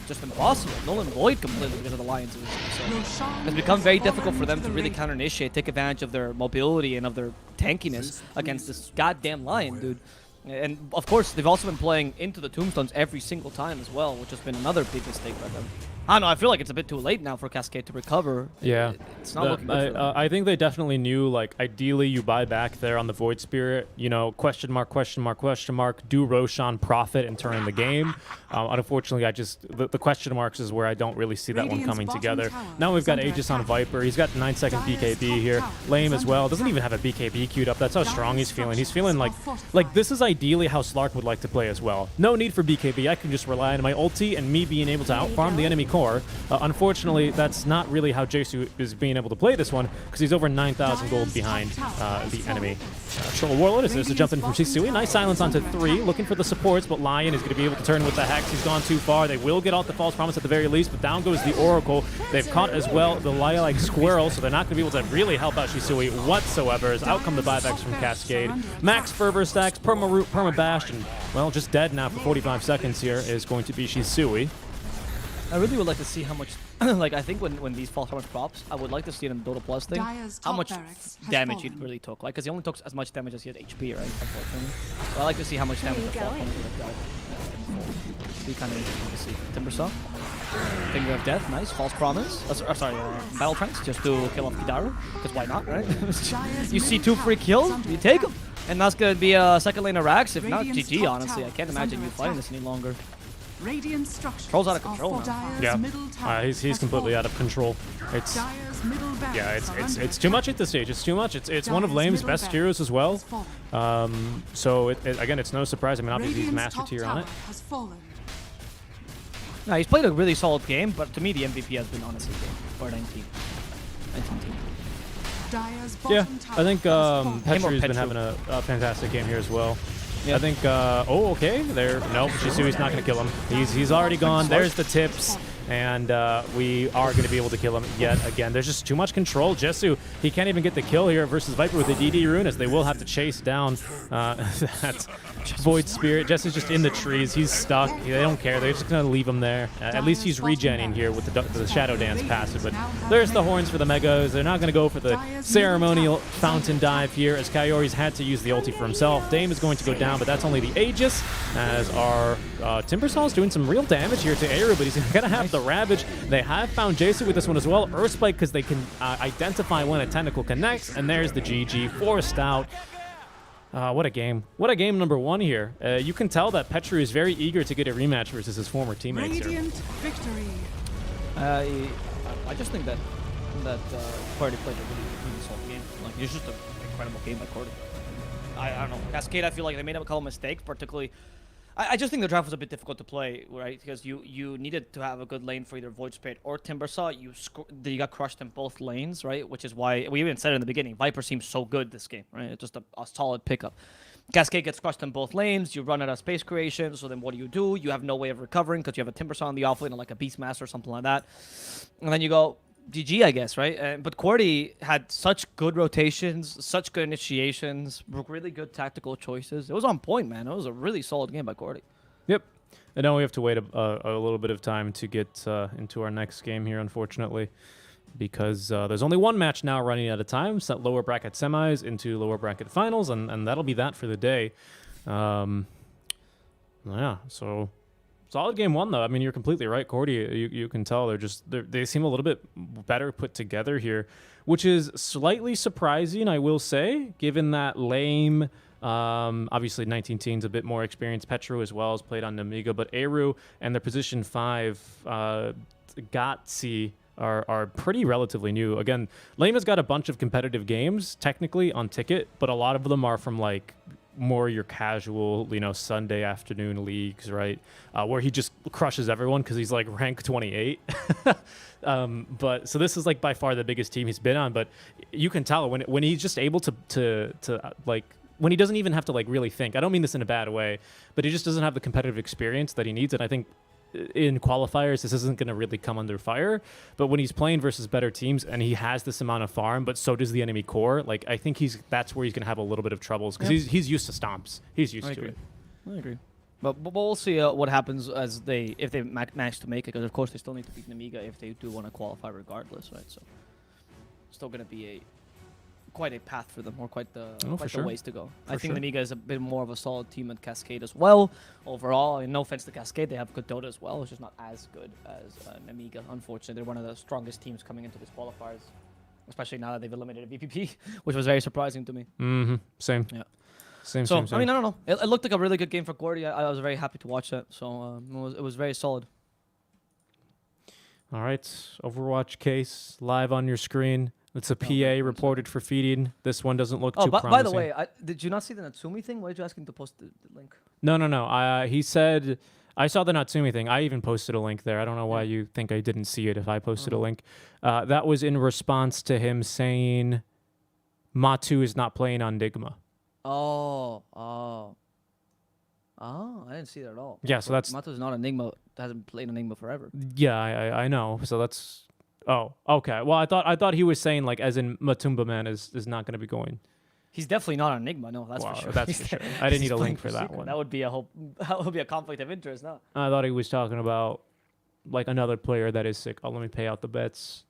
just impossible. Null and void completely because of the Lions. So it's become very difficult for them to really counter-initiate, take advantage of their mobility and of their tankiness against this goddamn Lion, dude. And of course, they've also been playing into the Tombstones every single time as well, which has been another big mistake by them. I don't know, I feel like it's a bit too late now for Cascade to recover. Yeah. It's not looking good for them. I think they definitely knew, like, ideally you buy back there on the Void Spirit, you know, question mark, do Roshan profit and turn in the game? Unfortunately, the question marks is where I don't really see that one coming together. Now we've got Aegis on Viper. He's got 9-second BKB here. Lame as well. Doesn't even have a BKB queued up. That's how strong he's feeling. He's feeling like this is ideally how Slark would like to play as well. No need for BKB. I can just rely on my ulti and me being able to outfarm the enemy core. Unfortunately, that's not really how Jesu is being able to play this one because he's over 9,000 gold behind the enemy. Troll Warlord is there to jump in from Shisui. Nice silence onto 3, looking for the supports, but Lion is going to be able to turn with the Hex. He's gone too far. They will get off the False Promise at the very least, but down goes the Oracle. They've caught as well the Lilac Squirrel, so they're not going to be able to really help out Shisui whatsoever. As out come the buybacks from Cascade. Max Fervor stacks, Perma Root, Perma Bash, and, well, just dead now for 45 seconds here is going to be Shisui. I really would like to see how much, like, I think when these false promise props, I would like to see it in the Dota Plus thing, how much damage he really took, like, because he only took as much damage as he had HP, right, unfortunately. So I like to see how much damage the false promise would have dealt. It'd be kind of interesting to see. Timber Saw, Finger of Death, nice, false promise, Battle Trance, just to kill off Kidaru, because why not, right? You see 2 free kills, you take them. And that's going to be a second lane of Rax, if not GG, honestly. I can't imagine you fighting this any longer. Troll's out of control now. Yeah, he's completely out of control. It's it's too much at this stage. It's too much. It's one of Lame's best heroes as well. So again, it's no surprise. I mean, obviously he's master tier on it. No, he's played a really solid game, but to me the MVP has been honestly for 19 team. Yeah, I think Petri's been having a fantastic game here as well. Yeah. I think, oh, okay, nope, Shisui's not going to kill him. He's already gone. There's the tips, and we are going to be able to kill him yet again. There's just too much control. Jesu, he can't even get the kill here versus Viper with the DD rune, as they will have to chase down that Void Spirit. Jesu's just in the trees. He's stuck. They don't care. They're just going to leave him there. At least he's regenning here with the Shadow Dance passive, but there's the horns for the Megos. They're not going to go for the ceremonial fountain dive here, as Kaiori's had to use the ulti for himself. Dame is going to go down, but that's only the Aegis, as our Timber Saw is doing some real damage here to Eru, but he's going to have the Ravage. They have found Jesu with this one as well. Earthspike, because they can identify when a tentacle connects, and there's the GG, forced out. What a game. What a game number 1 here. You can tell that Petru is very eager to get a rematch versus his former teammates here. Victory. I just think that Quwerty played a really solid game. Like, it's just an incredible game by Quwerty. I don't know. Cascade, I feel like they made a couple mistakes, particularly. I just think the draft was a bit difficult to play, right? Because you needed to have a good lane for either Void Spirit or Timber Saw. You got crushed in both lanes, right? Which is why we even said it in the beginning. Viper seems so good this game, right? It's just a solid pickup. Cascade gets crushed in both lanes. You run out of space creation. So then what do? You have no way of recovering because you have a Timber Saw on the offlane, or like a Beastmaster or something like that. And then you go GG, I guess, right? But Quwerty had such good rotations, such good initiations, really good tactical choices. It was on point, man. It was a really solid game by Quwerty. Yep. And now we have to wait a little bit of time to get into our next game here, unfortunately, because there's only one match now running at a time, set lower bracket semis into lower bracket finals, and that'll be that for the day. Yeah, so solid game 1, though. I mean, you're completely right, Quwerty. You can tell they seem a little bit better put together here, which is slightly surprising, I will say, given that Lame, obviously 19 teens, a bit more experienced. Petru as well has played on Namiga, but Eru and their position 5, Gotsi, are pretty relatively new. Again, Lame has got a bunch of competitive games, technically, on Ticket, but a lot of them are from, like, more your casual, Sunday afternoon leagues, right? Where he just crushes everyone because he's like rank 28. But so this is like by far the biggest team he's been on. But you can tell when he's just able to like when he doesn't even have to like really think. I don't mean this in a bad way, but he just doesn't have the competitive experience that he needs. And I think in qualifiers, this isn't going to really come under fire. But when he's playing versus better teams and he has this amount of farm, but so does the enemy core, like I think that's where he's going to have a little bit of troubles because he's used to stomps. He's used to it. I agree. But we'll see what happens if they manage to make it, because of course they still need to beat Namiga if they do want to qualify regardless, right? So still going to be quite a path for them, or quite the ways to go. I think Namiga is a bit more of a solid team than Cascade as well. Overall, and no offense to Cascade, they have good Dota as well. It's just not as good as Namiga. Unfortunately, they're one of the strongest teams coming into this qualifiers, especially now that they've eliminated VPP, which was very surprising to me. Same. Yeah. Same. I mean, I don't know. It looked like a really good game for qwerty. I was very happy to watch that. So it was very solid. All right, Overwatch case live on your screen. It's a PA reported for feeding. This one doesn't look too promising. By the way, did you not see the Natsumi thing? Why did you ask him to post the link? No. He said, I saw the Natsumi thing. I even posted a link there. I don't know why you think I didn't see it if I posted a link. That was in response to him saying Matu is not playing on Nigma. I didn't see that at all. Yeah, so that's... Matu's not Enigma, hasn't played Enigma forever. Yeah, I know. So that's... Oh, okay. Well, I thought he was saying, like, as in Matumba Man is not going to be going. He's definitely not on Enigma, no, that's for sure. That's for sure. I didn't need a link for that secret. one. That would be a conflict of interest, no? I thought he was talking about, like, another player that is sick. Oh, let me pay out the bets.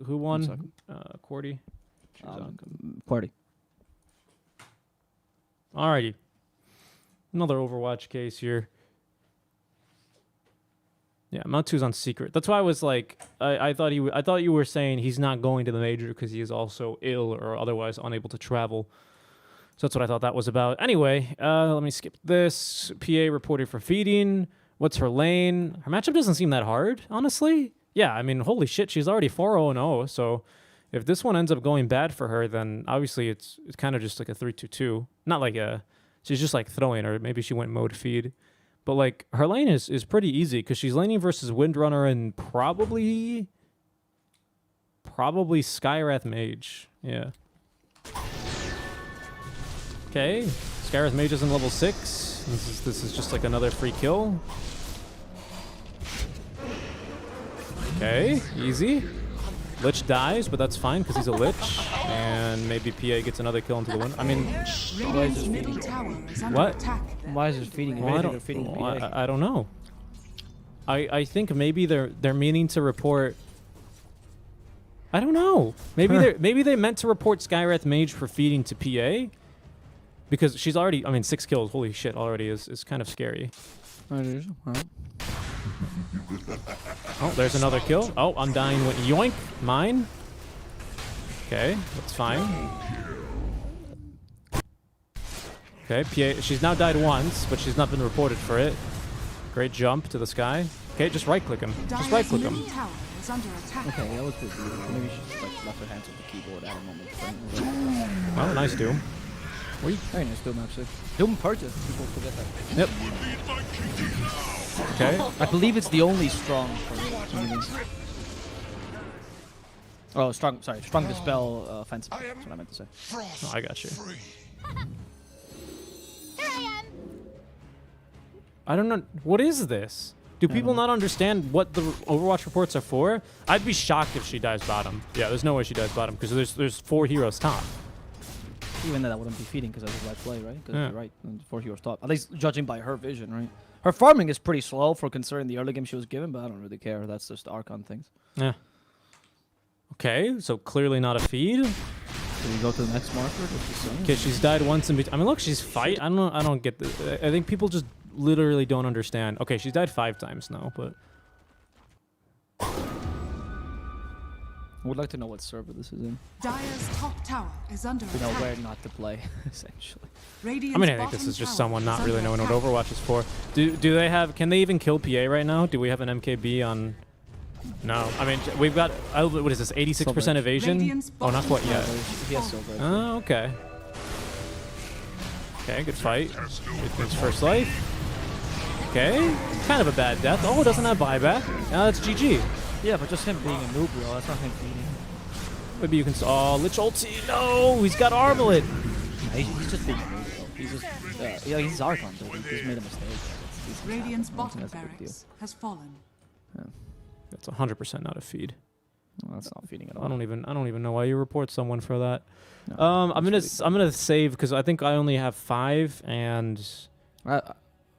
Who won? qwerty? qwerty. Alrighty. Another Overwatch case here. Yeah, Matu's on secret. That's why I was like, I thought you were saying he's not going to the major because he is also ill or otherwise unable to travel. So that's what I thought that was about. Anyway, let me skip this. PA reported for feeding. What's her lane? Her matchup doesn't seem that hard, honestly. Yeah, I mean, holy shit, she's already 4-0-0. So if this one ends up going bad for her, then obviously it's kind of just like a 3-2-2. Not like she's just like throwing, or maybe she went mode feed. But like her lane is pretty easy because she's laning versus Windrunner and probably Skywrath Mage. Yeah. Okay, Skywrath Mage is in level 6. This is just like another free kill. Okay, easy. Lich dies, but that's fine because he's a Lich. And maybe PA gets another kill into the win. I mean, what? Why is it feeding? Well, I don't know. I think maybe they're meaning to report. I don't know. Maybe they meant to report Skywrath Mage for feeding to PA because she's already. I mean, 6 kills. Holy shit! Already is kind of scary. Oh, there's another kill. Oh, Undying went yoink. Mine. Okay, that's fine. Okay, PA, she's now died once, but she's not been reported for it. Great jump to the sky. Okay, just right-click him. Just right-click him. Okay, that was good. Maybe she just like left her hands on the keyboard at a moment. Oh, nice Doom. Very nice Doom, actually. Doom purchase. People forget that. Yep. Okay. I believe it's the only strong. Oh, strong. Sorry, strong dispel offensive. That's what I meant to say. Oh, I got you. I don't know. What is this? Do people not understand what the Overwatch reports are for? I'd be shocked if she dies bottom. Yeah, there's no way she dies bottom because there's 4 heroes top. Even then, that wouldn't be feeding because that's right play, right? Because you're right, 4 heroes top. At least judging by her vision, right? Her farming is pretty slow for considering the early game she was given, but I don't really care. That's just Archon things. Yeah. Okay, so clearly not a feed. Can we go to the next marker? Okay, she's died once in between. I mean, look, she's fight. I don't get this. I think people just literally don't understand. Okay, she's died 5 times now, but I would like to know what server this is in. Dire's top tower is under to know attack. where not to play, essentially. I mean, I think this is just someone not really knowing what Overwatch is for. Do they have? Can they even kill PA right now? Do we have an MKB on? No. I mean, we've got. What is this? 86% evasion? Oh, not quite yet. He has silver. Oh, okay. Okay, good fight. His first life. Okay, kind of a bad death. Oh, it doesn't have buyback. Now that's GG. Yeah, but just him being a noob, bro, that's not him feeding. Maybe you can. Oh, Lich ulti. No, he's got Armlet. Nah, he's just being a noob, bro. He's just, yeah, he's Archon, so he just made a mistake. Radiant's bottom barracks has fallen. That's 100% not a feed. No, that's not feeding at all. I don't even know why you report someone for that. No, I'm gonna save because I think I only have 5 and I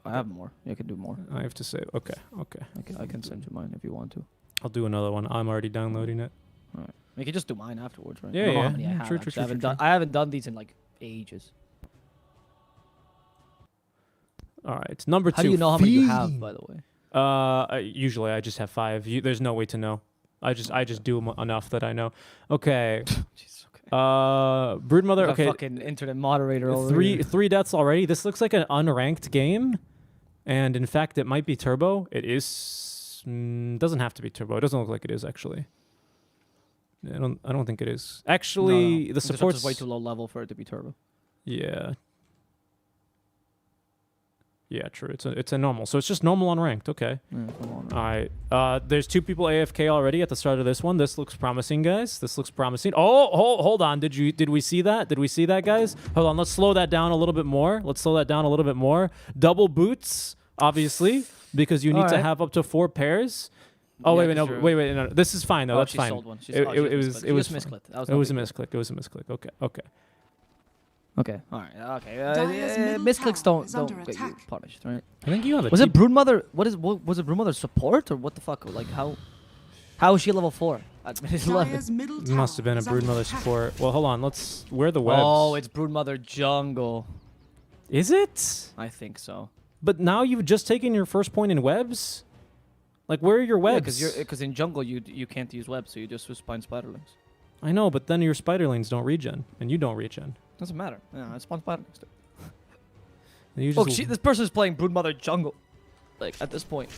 have more. You can do more. I have to save. Okay. I can send you mine if you want to. I'll do another one. I'm already downloading it. All right. You can just do mine afterwards, right? Yeah, I don't know yeah. how many I have, True. actually. I haven't done these in like ages. All right, number 2. How do you know how many you have, by the way? Usually I just have 5. There's no way to know. I just do enough that I know. Okay. Jeez, okay. Broodmother. Like a Okay. fucking internet moderator over here. 3 deaths already. This looks like an unranked game, and in fact, it might be turbo. It is. Doesn't have to be turbo. It doesn't look like it is actually. I don't think it is. Actually, No. the support's is way too low level for it to be turbo. Yeah. Yeah, true. It's a normal. So it's just normal unranked. Okay. Yeah, come on. All right. There's 2 people AFK already at the start of this one. This looks promising, guys. This looks promising. Oh, hold on. Did we see that? Did we see that, guys? Hold on. Let's slow that down a little bit more. Double boots, obviously, because you need to have up to 4 pairs. Oh, Yeah, wait, no. This is fine though. That's she fine. sold one. It was misclicked. It was a misclick. It was a misclick. Okay. Okay. All right. Okay. Dyer's middle Misclicks tower is don't under get you attack. punished, right? I think you have a. Was it Broodmother? Was it Broodmother support or what the fuck? Like how is she level 4? At minute 11? Dyer's middle It must have tower been a is under Broodmother attack. support. Well, hold on. Where the webs? Oh, it's Broodmother jungle. Is it? I think so. But now you've just taken your first point in webs. Like, where are your webs? Because in jungle you can't use webs, so you just spawn spiderlings. I know, but then your spiderlings don't regen, and you don't regen. Doesn't matter. Yeah, I spawn spiderlings too. And you Oh, just this person is playing Broodmother jungle. Like at this point.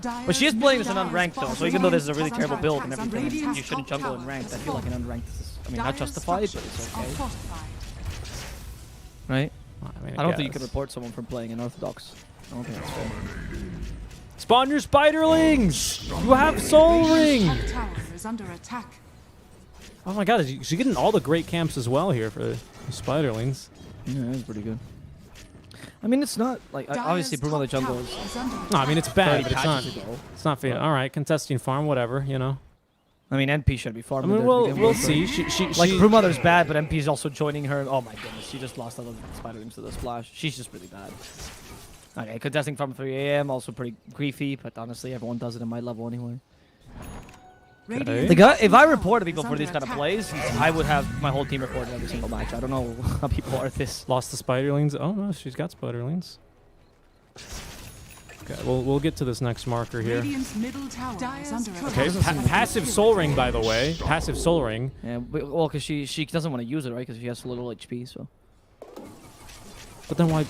But she is Dyer's playing this in middle unranked though, tower so even though this is a really is terrible under build and attack. everything, Radiant's you shouldn't top jungle in tower ranked. I has feel like in fallen. unranked this is, I mean, not Dyer's justified, but structures it's are okay. fortified. Right? I don't think you guess. can report someone from playing in Orthodox. I don't think that's fair. Spawn your spiderlings! You have Soul Ring! Top tower is under attack. Oh my god, she's getting all the great camps as well here for the spiderlings. Yeah, that's pretty good. I mean, it's not like obviously Dyer's Broodmother top jungle tower is is under No, I mean, it's bad, 30 but it's not. patches ago. It's not fair. All right, contesting farm, whatever, you know. I mean, NP should be I farming. mean, there to we'll begin with, see. but- Like Broodmother's bad, but MP is also joining her. Oh my goodness, she just lost all the spiderlings to the splash. She's just really bad. Okay, contesting from 3 AM, also pretty griefy, but honestly, everyone does it in my level anyway. Radiant's The guy, middle if I tower reported is people for under these kind of attack. plays, I would have my whole team reported every single match. I don't know how people are this. Lost the spiderlings. Oh no, she's got spiderlings. Okay, we'll get to this next marker here. Radiant's middle tower is under attack. Okay, passive Soul Ring, by the way. Passive Soul Ring. Yeah, well, because she doesn't want to use it, right? Because she has so little HP, so. But then why?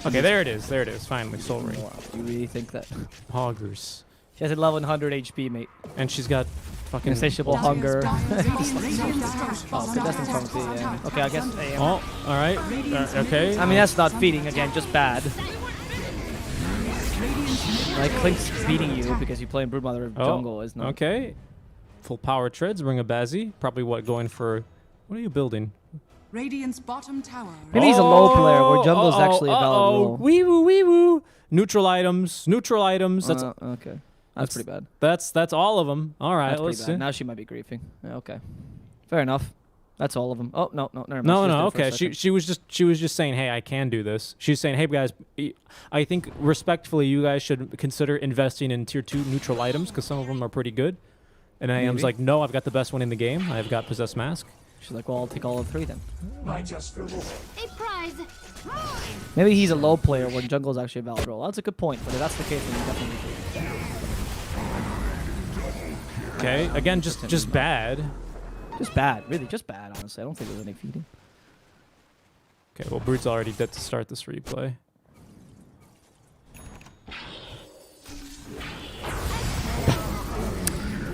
Okay, there it is. There it is. Finally, Soul Ring. Wow, you really think that? Hoggers. She has 1100 HP, mate. And she's got fucking. Insatiable hunger. Radiant's Oh, contesting from 3 AM. Okay, I guess AM. Oh, all right. Okay. I mean, that's not feeding again, just bad. Like, Clink's feeding you because you play in Broodmother jungle is not. Okay. Full power treads. Bring a Bazzy. Probably what going for? What are you building? Radiant's bottom tower. Maybe he's a low player where jungle is actually a valid role. Wee woo, wee woo. Neutral items. Neutral items. That's Okay. That's pretty bad. that's all of them. All right. That's Let's pretty see. bad. Now she might be griefing. Yeah, okay. Fair enough. That's all of them. Oh, no, never mind. No, She just no, did it for a okay. second. She was just saying, hey, I can do this. She's saying, hey guys, I think respectfully, you guys should consider investing in tier 2 neutral items because some of them are pretty good. And AM's Maybe. like, no, I've got the best one in the game. I've got Possessed Mask. She's like, well, I'll take all of 3 then. A prize. Maybe he's a low player when jungle is actually a valid role. That's a good point, but if that's the case, then you definitely need Okay, again, just bad. to. Just bad, really, just bad, honestly. I don't think there's any feeding. Okay, well, Brood's already dead to start this replay.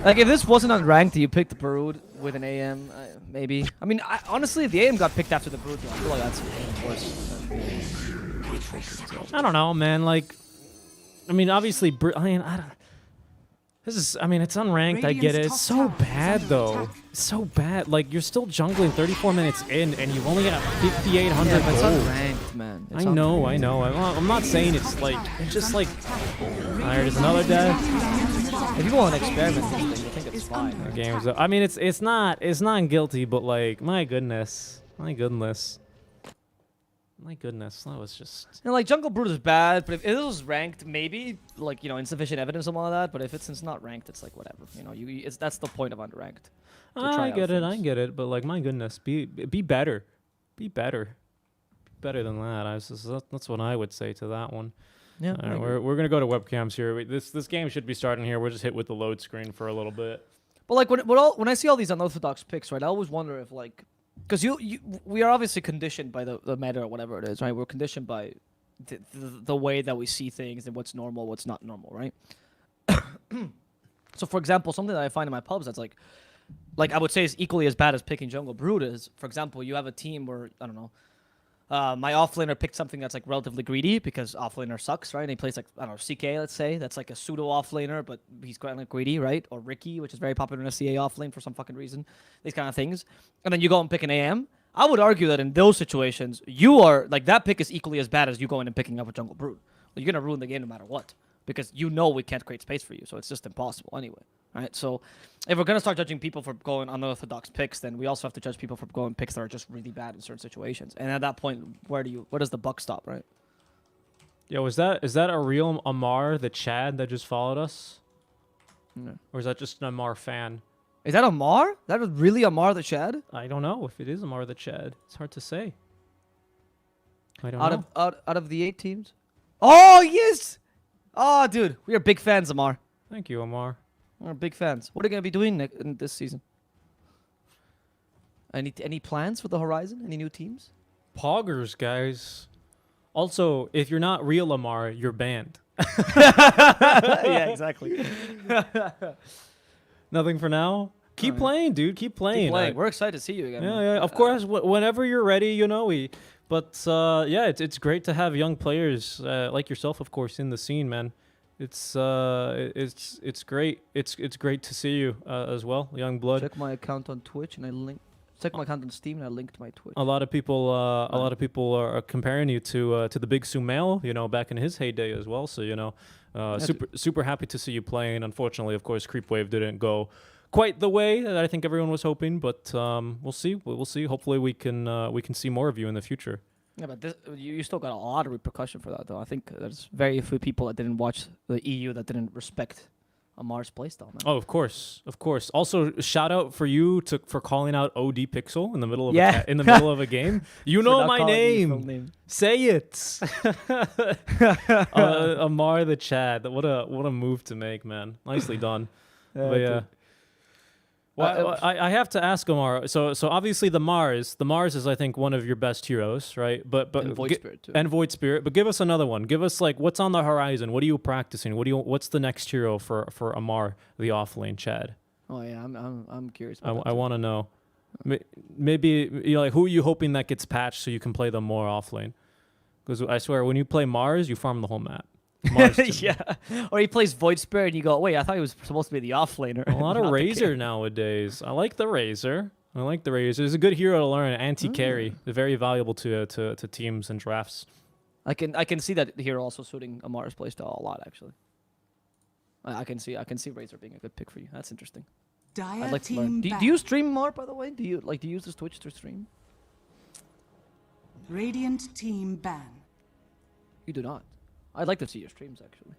Like, if this wasn't unranked, you picked the Brood with an AM, maybe. I mean, honestly, if the AM got picked after the Brood, I feel like that's worse. I don't know, man. Like, I mean, obviously, I mean, I mean, it's unranked. I get it. It's so bad, though. It's so bad. Like, you're still jungling 34 minutes in, and you've only got 5,800 Yeah, but it's gold. unranked, man. It's I know. I'm not saying it's like, it's just like, there's another death. If you want to experiment with this thing, you think it's fine. The game's up. I mean, it's not guilty, but like, my goodness, that was just. You know, like, Jungle Brood is bad, but if it was ranked, maybe, like, you know, insufficient evidence, something like that. But if it's not ranked, it's like, whatever. You know, that's the point of unranked. I get it, but like, my goodness, be better. Be better than that. That's what I would say to that one. Yeah. We're gonna go to webcams here. This game should be starting here. We'll just hit with the load screen for a little bit. But like when I see all these unorthodox picks, right? I always wonder if like, because we are obviously conditioned by the meta or whatever it is, right? We're conditioned by the way that we see things and what's normal, what's not normal, right? So for example, something that I find in my pubs that's like I would say is equally as bad as picking Jungle Brood is, for example, you have a team where, I don't know, my offlaner picked something that's like relatively greedy because offlaner sucks, right? And he plays like, I don't know, CK, let's say. That's like a pseudo offlaner, but he's kind of greedy, right? Or Ricky, which is very popular in a CA offlane for some fucking reason. These kind of things. And then you go and pick an AM. I would argue that in those situations, you are, like, that pick is equally as bad as you going and picking up a Jungle Brood. You're going to ruin the game no matter what. Because you know we can't create space for you, so it's just impossible anyway. Right? So if we're going to start judging people for going unorthodox picks, then we also have to judge people for going picks that are just really bad in certain situations. And at that point, where does the buck stop, right? Yo, is that a real Amar, the Chad that just followed us? No. Or is that just an Amar fan? Is that Amar? That was really Amar the Chad? I don't know if it is Amar the Chad. It's hard to say. I don't know. Out of the 8 teams? Oh, yes! Oh, dude, we are big fans, Amar. Thank you, Amar. We're big fans. What are you going to be doing in this season? Any plans for the horizon? Any new teams? Poggers, guys. Also, if you're not real Amar, you're banned. Yeah, exactly. Nothing for now? Keep playing, dude. Keep playing. Keep playing. We're excited to see you again. Yeah. Of course, whenever you're ready, you know we. But yeah, it's great to have young players like yourself, of course, in the scene, man. It's great. It's great to see you as well, young blood. Check my account on Twitch and check my account on Steam and I linked my Twitch. A lot of people are comparing you to the big Sumail, you know, back in his heyday as well. So, you know, super happy to see you playing. Unfortunately, of course, Creep Wave didn't go quite the way that I think everyone was hoping, but we'll see. We'll see. Hopefully, we can see more of you in the future. Yeah, but you still got a lot of repercussion for that, though. I think there's very few people that didn't watch the EU that didn't respect Amar's playstyle, man. Oh, of course. Also, shout out for you for calling out OD Pixel in the middle of in the middle of a game. You know my name. Say it. Amar the Chad. What a move to make, man. Nicely done. But yeah. Well, I have to ask Amar. So obviously the Mars is I think one of your best heroes, right? But and Void Spirit too. And Void Spirit. But give us another one. Give us like what's on the horizon. What are you practicing? What's the next hero for Amar, the offlane Chad? Oh yeah, I'm curious. I want to know. Maybe like who are you hoping that gets patched so you can play them more offlane? Because I swear when you play Mars, you farm the whole map. Yeah, or he plays Void Spirit and you go, wait, I thought he was supposed to be the offlaner. A lot of Razor nowadays. I like the Razor. It's a good hero to learn. Anti-carry. They're very valuable to teams and drafts. I can see that hero also suiting Amar's playstyle a lot, actually. I can see Razor being a good pick for you. That's interesting. I'd like to learn. Do you stream Amar, by the way? Do you use this Twitch to stream? Radiant team ban. You do not. I'd like to see your streams, actually.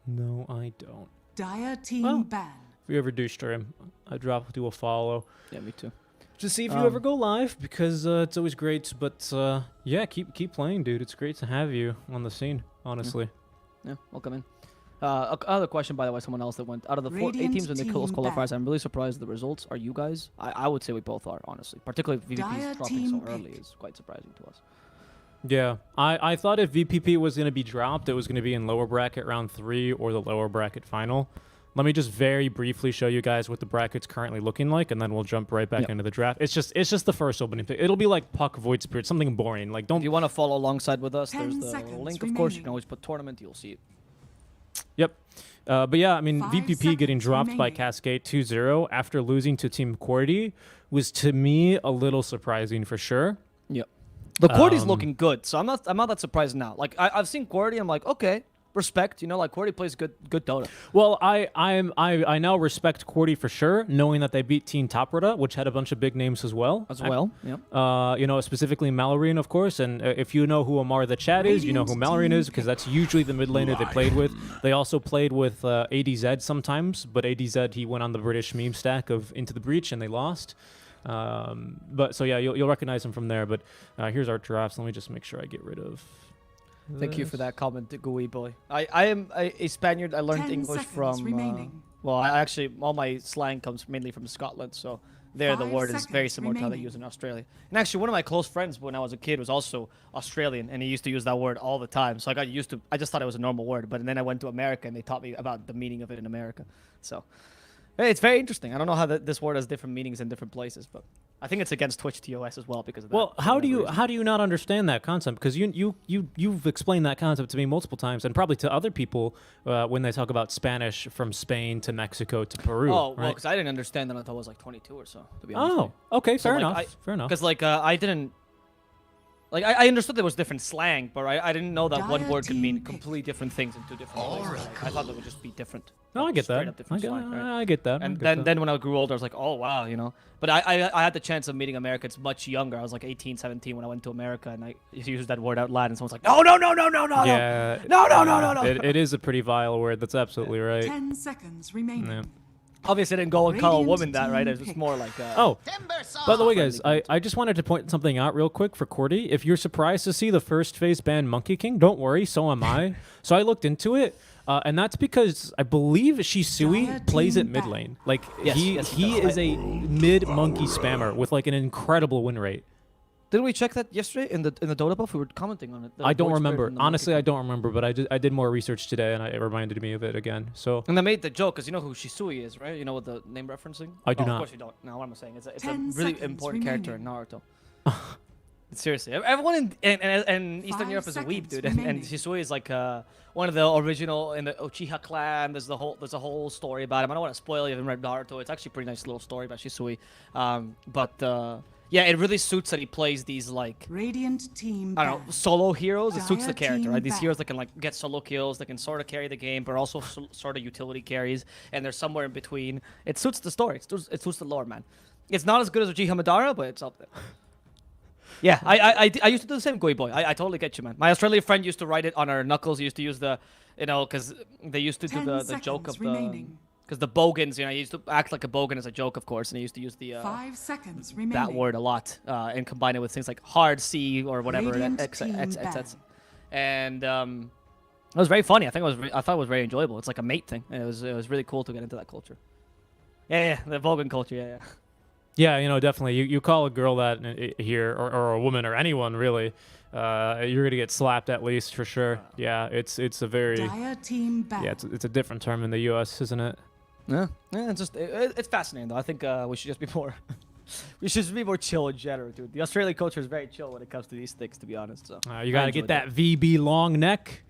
No, I don't. Dire team ban. If you ever do stream, I do a follow. Yeah, me too. To see if you ever go live, because it's always great. But yeah, keep playing, dude. It's great to have you on the scene, honestly. Yeah, welcome in. Other question, by the way, someone else that went out of the 8 teams in the qualifiers. I'm really surprised at the results. Are you guys? I would say we both are, honestly. Particularly if VVP is dropping so early is quite surprising to us. Yeah, I thought if VPP was going to be dropped, it was going to be in lower bracket round 3 or the lower bracket final. Let me just very briefly show you guys what the bracket's currently looking like, and then we'll jump right back into the draft. It's just the first opening pick. It'll be like Puck, Void Spirit, something boring. Like, don't. If you want to follow alongside with us, there's 10 the seconds link, of course. You remaining. can always put tournament. You'll see it. Yep. But yeah, I mean, 5 VPP getting seconds dropped by remaining. Cascade 2-0 after losing to Team QWERTY was, to me, a little surprising for sure. Yep. The QWERTY's Um, looking good, so I'm not that surprised now. Like I've seen QWERTY, I'm like, okay, respect. You know, like QWERTY plays good Dota. Well, I now respect QWERTY for sure, knowing that they beat Team Toprota, which had a bunch of big names as well. Yep. You know, specifically Mallory, of course. And if you know who Amar the Chat is, you know who Radiant Mallory team is, because that's usually the mid laner they played with. They also played with ADZ sometimes, but ADZ, he went on the British meme stack of Into the Breach, and they lost. But so yeah, you'll recognize him from there. But here's our drafts. Let me just make sure I get rid of. Thank you for that comment, Gooey boy. I am a Spaniard. I learned 10 English seconds from. remaining. Well, I actually all my slang comes mainly from Scotland, so there the 5 word is very seconds similar to how they remaining. use in Australia. And actually, one of my close friends when I was a kid was also Australian, and he used to use that word all the time. So I got used to. I just thought it was a normal word, but then I went to America, and they taught me about the meaning of it in America. So. Hey, it's very interesting. I don't know how this word has different meanings in different places, but I think it's against Twitch TOS as well because of that. Well, for how do whatever you reason. not understand that concept? Because you've explained that concept to me multiple times, and probably to other people when they talk about Spanish from Spain to Mexico to Peru. Oh, well, right? because I didn't understand that until I was like 22 or so, to be honest. Oh, okay, So, fair like, enough. Fair enough. Because like I didn't. Like I understood there was different slang, but I didn't know that one Dire word could mean team pick. completely different things in two different places. Like, I thought they would just be different. No, I like, get straight that. up different slang, right? I get that. I And get that. then when I grew older, I was like, oh, wow, you know. But I had the chance of meeting Americans much younger. I was like 18, 17 when I went to America, and I used that word out loud, and someone's like, no. Yeah, No. It is a pretty vile word. That's absolutely right. 10 seconds remaining. Yeah. Obviously, I didn't go and call a Radiant woman that, right? team It's just pick. more like... Oh, by the way, guys, friendly I just wanted to point something out real quick for QWERTY. If you're surprised to see the first phase ban Monkey King, don't worry, so am I. So I looked into it, and that's because I believe Dire Shisui plays at team mid ban. lane. Like, Yes, he yes, he is does. a mid-monkey spammer with, like, an incredible win rate. Didn't we check that yesterday in the Dota buff? We were commenting on it. the I don't Void Spirit remember. and the Honestly, Monkey I King. don't remember, but I did more research today, and it reminded me of it again. So And they made the joke, because you know who Shisui is, right? You know what the name referencing? I do Oh, not. Of course you don't. No, what am I saying? It's a 10 really seconds important character in remaining. Naruto. Seriously. Everyone in Eastern 5 Europe is a weeb, seconds dude. And remaining. Shisui is like one of the original in the Uchiha clan. There's a whole story about him. I don't want to spoil it. You haven't read Naruto. It's actually a pretty nice little story about Shisui. Yeah, it really suits that he plays these like Radiant team I don't know, ban. solo heroes. It suits the Dire character, team right? These back. heroes that can like get solo kills, that can sort of carry the game, but also sort of utility carries, and they're somewhere in between. It suits the story. It suits the lore, man. It's not as good as Uchiha Madara, but it's up there. Yeah, I used to do the same, Goy boy. I totally get you, man. My Australian friend used to write it on our knuckles. He used to use the, you know, because they used to do 10 the joke of seconds the, remaining. because the bogans, you know, he used to act like a bogan as a joke, of course, and he used to use the 5 seconds remaining. that word a lot and combine it with things like hard C or whatever, Radiant X, team X, ban. and it was very funny. I thought it was very enjoyable. It's like a mate thing. And it was really cool to get into that culture. Yeah, the Vulcan culture. Yeah. yeah, you know, definitely. You call a girl that here, or a woman, or anyone really, you're gonna get slapped at least for sure. Yeah, it's a very Dire team ban. yeah, it's a different term in the U.S., isn't it? Yeah, it's just it's fascinating though. I think we should just be more chill in general, dude. The Australian culture is very chill when it comes to these things, to be honest. So You I gotta enjoyed get that VB long neck.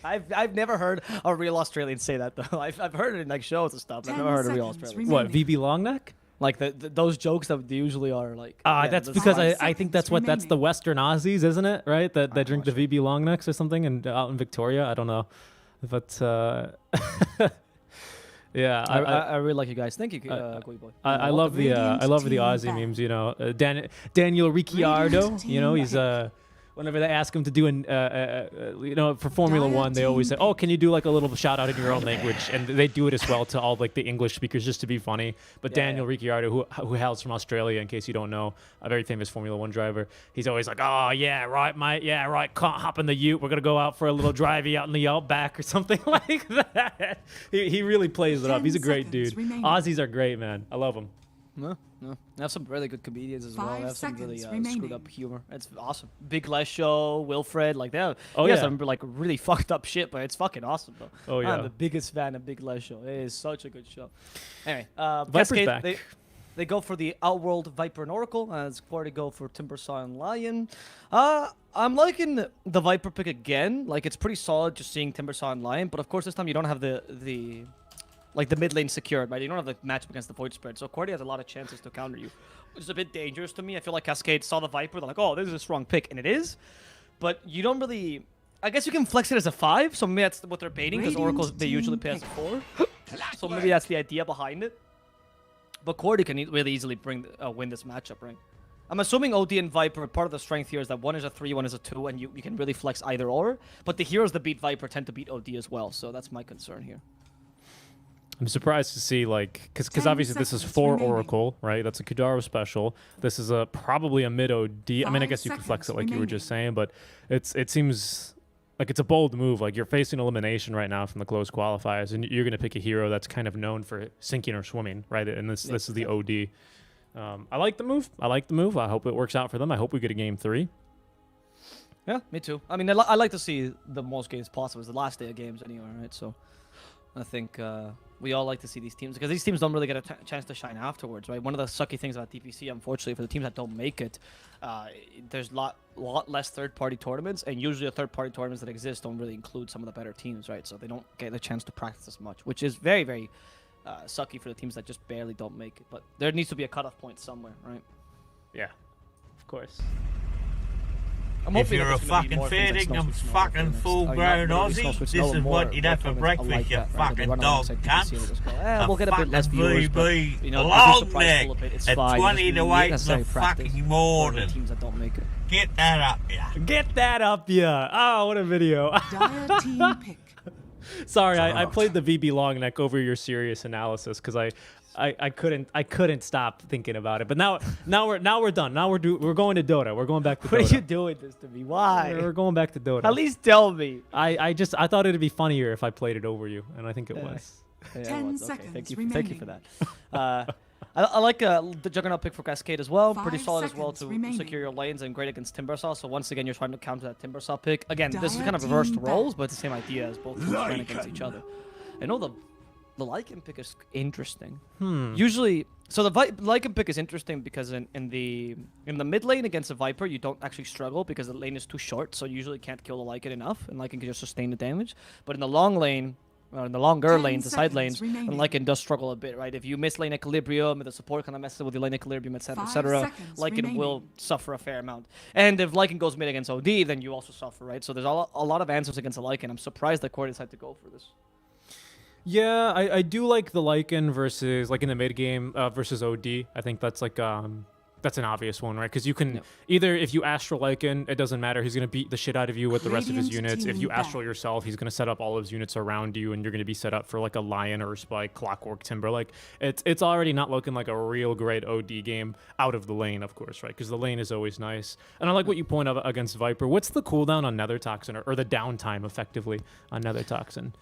I've never heard a real Australian say that though. I've heard it in like shows and stuff. But I've 10 never heard a real seconds Australian. What, remaining. VB long neck? Like those jokes that they usually are like. yeah, That's those- because Five I think that's seconds that's the remaining. Western Aussies, isn't it? Right? That I'm drink not the VB long necks or something, and out in Victoria, I don't know, but yeah, I really like you guys. Thank you, Goy boy. I love the Radiant team Aussie ban. memes. You know, Daniel Ricciardo. Radiant You know, team he's ban. whenever they ask him to do an you know, for Formula Dire 1, they always team say, "Oh, can you do like a little shout out in your own language?" And they do it as well to all like the English speakers just to be funny. But Yeah, Daniel Ricciardo, who hails from Australia, in case you don't know, a very famous Formula 1 driver, he's always like, "Oh yeah, right, mate. Yeah, right. Can't hop in the Ute. We're gonna go out for a little drivey out in the outback or something like that." He really plays it up. 10 He's a great seconds dude. remaining. Aussies are great, man. I love them. No. They have some really good comedians as well. They 5 have some really seconds screwed remaining. up humor. It's awesome. Big Les Show, Wilfred, like they have, Oh, he has yeah. some like really fucked up shit, but it's fucking awesome though. Oh, yeah. I'm the biggest fan of Big Les Show. It is such a good show. Anyway, Viper's Cascade, back. they go for the Outworld Viper and Oracle, as qwerty go for Timbersaw and Lion. I'm liking the Viper pick again. Like it's pretty solid just seeing Timbersaw and Lion, but of course this time you don't have the mid lane secured, right? You don't have the matchup against the Void Spread, so qwerty has a lot of chances to counter you, which is a bit dangerous to me. I feel like Cascade saw the Viper, they're like, oh, this is a strong pick, and it is, but you don't really... I guess you can flex it as a 5, so maybe that's what they're baiting, because Radiant Oracles, they usually team play as a 4. So maybe that's the idea behind it. But qwerty can really easily win this matchup, right? I'm assuming OD and Viper, part of the strength here is that one is a 3, one is a 2, and you can really flex either or. But the heroes that beat Viper tend to beat OD as well, so that's my concern here. I'm surprised to see, like, because 10 obviously this is seconds 4 remaining. Oracle, right? That's a Kudaro special. This is probably a mid OD. I mean, I 5 guess you can flex it seconds like you were just saying, but it seems like it's a bold move. Like you're facing elimination right now from the closed qualifiers, and you're gonna pick a hero that's kind of known for sinking or swimming, right? And this is the OD. I like the move. I hope it works out for them. I hope we get a game 3. Yeah, me too. I mean, I like to see the most games possible. It's the last day of games anyway, right? So I think we all like to see these teams, because these teams don't really get a chance to shine afterwards, right? One of the sucky things about DPC, unfortunately, for the teams that don't make it, there's a lot less third-party tournaments, and usually the third-party tournaments that exist don't really include some of the better teams, right? So they don't get the chance to practice as much, which is very, very sucky for the teams that just barely don't make it. But there needs to be a cutoff point somewhere, right? Yeah, of course. I'm If hoping that you're a there's gonna be fucking more things fair like dinkum Snow Switch fucking and all full-grown that. Aussie, Snow Switch, this no, is more what you'd have for tournaments breakfast, like you that, right? They fucking run dog alongside DPC and they just go, cunt. we'll get a bit less fucking viewers, but, VB, you know, reduce the prize long pool a bit. It's neck fine. at You 20 just to need wait necessary in the practice fucking for morning. the teams that don't make it. Get that up, yeah. Get that up, yeah. Oh, what a video. Dire team pick. Sorry, I played the VB long neck over your serious analysis because I couldn't stop thinking about it. But now we're done. Now we're going to Dota. We're going back to Dota. What are you doing this to me? Why? We're going back to Dota. At least tell me. I thought it'd be funnier if I played it over you, and I think it was. Yeah, 10 well, seconds Thank you remaining. for that. I like the Juggernaut pick for Cascade as well. Pretty 5 solid as well seconds to remaining. secure your lanes and great against Timbersaw. So once again, you're trying to counter that Timbersaw pick. Again, this is Dire kind of reversed team roles, back. but it's the same idea as both teams playing against each other. I know the Lycan pick is interesting. Usually, so the Lycan pick is interesting because in the mid lane against a Viper, you don't actually struggle because the lane is too short, so you usually can't kill the Lycan enough, and Lycan can just sustain the damage. But in the long lane, in the longer 10 lanes, the side seconds lanes, remaining. and Lycan does struggle a bit, right? If you miss lane equilibrium, the support kind of messes with the lane equilibrium, etc., 5 etc., seconds Lycan will remaining. suffer a fair amount. And if Lycan goes mid against OD, then you also suffer, right? So there's a lot of answers against the Lycan. I'm surprised that qwerty decided to go for this. Yeah, I do like the Lycan versus like in the mid game versus OD. I think that's like that's an obvious one, right? Because you can either if you Astral Lycan, it doesn't matter. He's gonna beat the shit out of you with the rest of his Radiant units. If team you back. Astral yourself, he's gonna set up all his units around you, and you're gonna be set up for like a Lion or a Spike, Clockwork, Timber. Like it's already not looking like a real great OD game out of the lane, of course, right? Because the lane is always nice. And I like what you point out against Viper. What's the cooldown on Nether Toxin or the downtime effectively on Nether Toxin?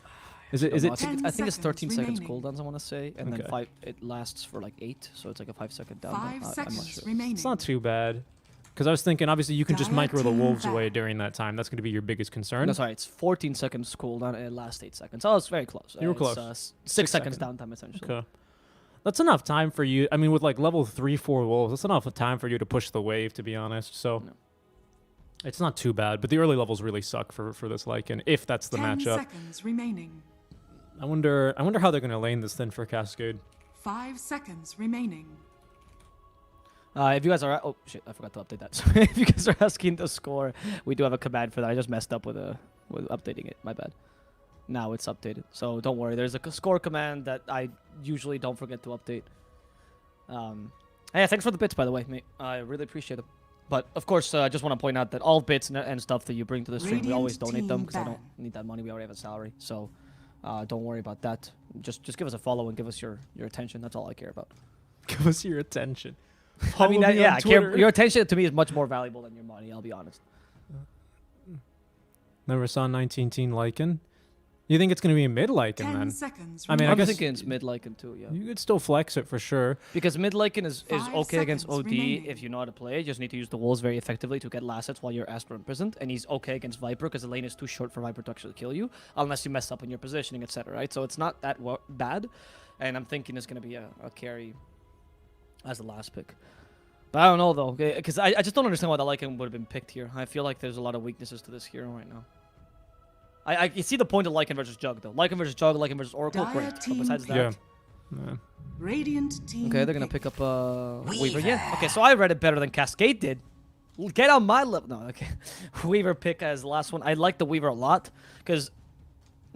Is it? I think, 10 it's 13 seconds remaining. cooldowns, I want to say, and Okay. then it lasts for like 8, so it's like a 5-second down. 5 I'm not seconds sure. remaining. It's not too bad. Because I was thinking, obviously, you can just Dire micro the team wolves back. away during that time. That's going to be your biggest concern. No, sorry, it's 14 seconds cooldown and it lasts 8 seconds. Oh, it's very close. You were It's, close. 6 seconds seconds. downtime, essentially. Okay. That's enough time for you. I mean, with like level 3, 4 wolves, that's enough time for you to push the wave, to be honest. So No. it's not too bad. But the early levels really suck for this Lycan, if that's the 10 matchup. seconds remaining. I wonder how they're going to lane this then for Cascade. 5 seconds remaining. If you guys are... Oh, shit, I forgot to update that. So if you guys are asking the score, we do have a command for that. I just messed up with updating it. My bad. Now it's updated. So don't worry. There's a score command that I usually don't forget to update. Hey, thanks for the bits, by the way, mate. I really appreciate it. But, of course, I just want to point out that all bits and stuff that you bring to the stream, we Radiant always donate them team because I ban. don't need that money. We already have a salary. So don't worry about that. Just give us a follow and give us your attention. That's all I care about. Give us your attention. I mean, Follow me yeah, on I care. Twitter. Your attention to me is much more valuable than your money. I'll be honest. Never saw 19 teen Lycan. You think it's going to be mid Lycan 10 then? seconds. I mean, I I'm guess thinking it's mid Lycan too, yeah. you could still flex it for sure. Because mid Lycan is 5 okay against seconds OD remaining. if you know how to play. You just need to use the walls very effectively to get last hits while you're Astra imprisoned. And he's okay against Viper because the lane is too short for Viper to actually kill you, unless you mess up in your positioning, etc. Right? So it's not that bad. And I'm thinking it's going to be a carry as the last pick. But I don't know though, because I just don't understand why the Lycan would have been picked here. I feel like there's a lot of weaknesses to this hero right now. I see the point of Lycan versus Jug though. Lycan versus Jug, Lycan versus Oracle, Dire great. But team besides that, Yeah. Radiant team. okay, they're gonna pick up Weaver. Yeah. Okay, so I read it better than Cascade did. Get on my level. No, okay. Weaver pick as the last one. I like the Weaver a lot because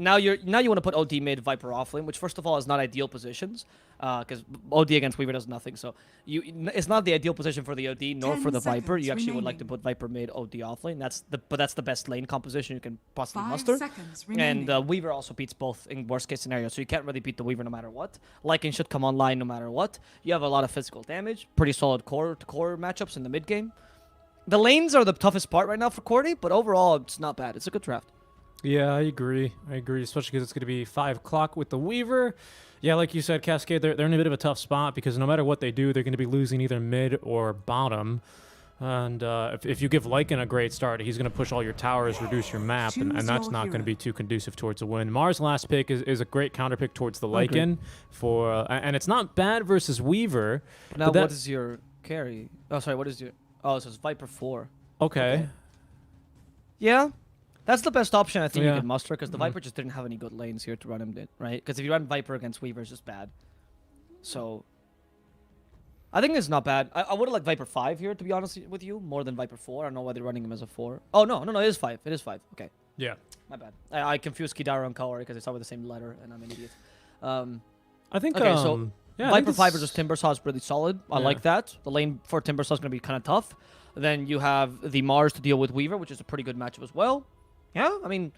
now you want to put OD mid, Viper offlane, which first of all is not ideal positions, because OD against Weaver does nothing. So it's not the ideal position for the OD nor 10 for the Viper. You seconds actually would like to remaining. put Viper mid, OD offlane. But that's the best lane composition you can possibly 5 muster. seconds remaining. And Weaver also beats both in worst case scenario, so you can't really beat the Weaver no matter what. Lycan should come online no matter what. You have a lot of physical damage, pretty solid core to core matchups in the mid game. The lanes are the toughest part right now for qwerty, but overall it's not bad. It's a good draft. Yeah, I agree. Especially because it's going to be 5 o'clock with the Weaver. Yeah, like you said, Cascade, they're in a bit of a tough spot because no matter what they do, they're going to be losing either mid or bottom. And if you give Lycan a great start, he's going to push all your towers, reduce your map, and Choose that's your not going to hero. be too conducive towards a win. Mars' last pick is a great counter pick towards the Agreed. Lycan, and it's not bad versus Weaver. Now, but that- what is your carry? Oh, sorry, what is your... Oh, so it's Viper 4. Okay. Yeah, that's the best option I think Yeah. you can muster, because the Viper just didn't have any good lanes here to run him in, right? Because if you run Viper against Weaver, it's just bad. So... I think it's not bad. I would have liked Viper 5 here, to be honest with you, more than Viper 4. I don't know why they're running him as a 4. Oh, no, it is 5. It is 5. Okay, Yeah. my bad. I confused Kidara and Kaori because they start with the same letter, and I'm an idiot. I think. Okay, so yeah, I think Viper 5 this- versus Timbersaw is really solid. I Yeah. like that. The lane for Timbersaw is going to be kind of tough. Then you have the Mars to deal with Weaver, which is a pretty good matchup as well. Yeah, I mean,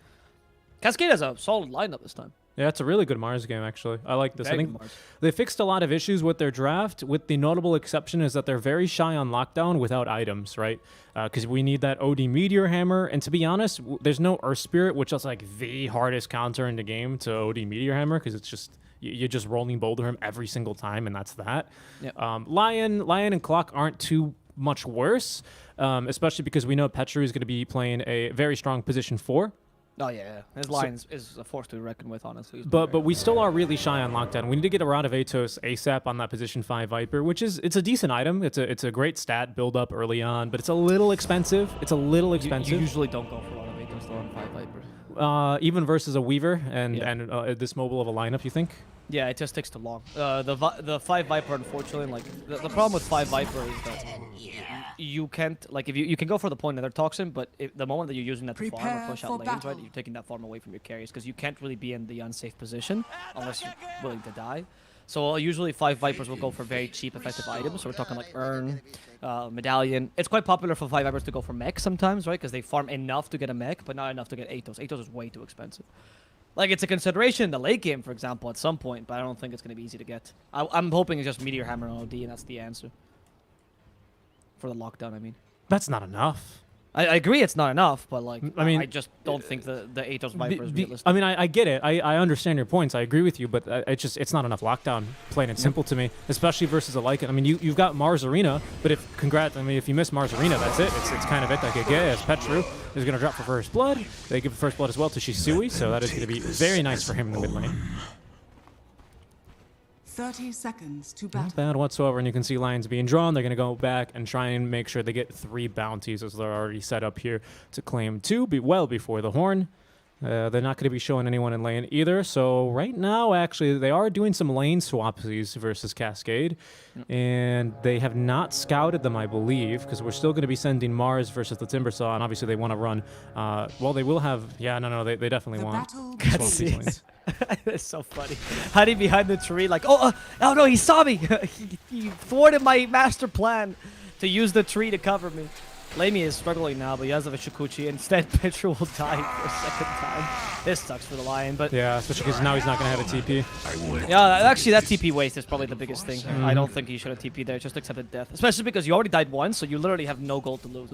Cascade has a solid lineup this time. Yeah, it's a really good Mars game, actually. I like this. Very I good think Mars. they fixed a lot of issues with their draft, with the notable exception is that they're very shy on lockdown without items, right? Because we need that OD Meteor Hammer, and to be honest, there's no Earth Spirit, which is like the hardest counter in the game to OD Meteor Hammer, because it's just, you're just rolling Boulder him every single time, and that's that. Yep. Lion and Clock aren't too much worse, especially because we know Petru is going to be playing a very strong position 4. Oh, yeah. His line is a force to reckon with, honestly. He's been But very we still are really shy on lockdown. We need to get a Rod of Atos ASAP on that position 5 Viper, which it's a decent item. It's a great stat build up early on, but it's a little expensive. It's a little You expensive. usually don't go for a lot of Atos though on 5 Viper. Even versus a Weaver and Yeah. this mobile of a lineup, you think? Yeah, it just takes too long. The 5 Viper, unfortunately, like the problem with 5 Viper is that you can't, like, if you can go for the point of their toxin, but the moment that you're using that to farm Prepare or push for out lanes, right, battle. you're taking that farm away from your carries because you can't really be in the unsafe position unless you're willing to die. So usually 5 Vipers will go for very cheap, effective items. So we're talking like Urn, Medallion. It's quite popular for 5 Vipers to go for mech sometimes, right? Because they farm enough to get a mech, but not enough to get Atos. Atos is way too expensive. Like, it's a consideration in the late game, for example, at some point, but I don't think it's going to be easy to get. I'm hoping it's just Meteor Hammer on OD, and that's the answer. For the lockdown, I mean. That's not enough. I agree it's not enough, but, like, I mean, I just don't think the Atos Viper is realistic. I mean, I get it. I understand your points. I agree with you, but it's not enough lockdown. Plain and simple to me, especially versus a Lycan. I mean, you've got Mars Arena, but if you miss Mars Arena, that's it. It's kind of it that could get as Petru is going to drop for First Blood. They give First Blood as well to Shisui, so that is going to be very nice for him in the mid lane. 30 seconds to Not battle. bad whatsoever, and you can see lines being drawn. They're going to go back and try and make sure they get 3 bounties as they're already set up here to claim 2 well before the horn. They're not going to be showing anyone in lane either. So right now, actually, they are doing some lane swapsies versus Cascade, and they have not scouted them, I believe, because we're still going to be sending Mars versus the Timbersaw, and obviously they want to run. Well, they will have. Yeah, no, they definitely The want. battle to swap begins. these lanes. It's so funny. Hiding behind the tree, like, oh no, he saw me. he thwarted my master plan to use the tree to cover me. Lamie is struggling now, but he has a Shikuchi. Instead, Petra will die for a second time. This sucks for the Lion, but Yeah, especially because now he's not going to have a TP. yeah, actually that TP waste is probably the biggest thing. I don't think he should have TP there, just accepted death. Especially because you already died once, so you literally have no gold to lose.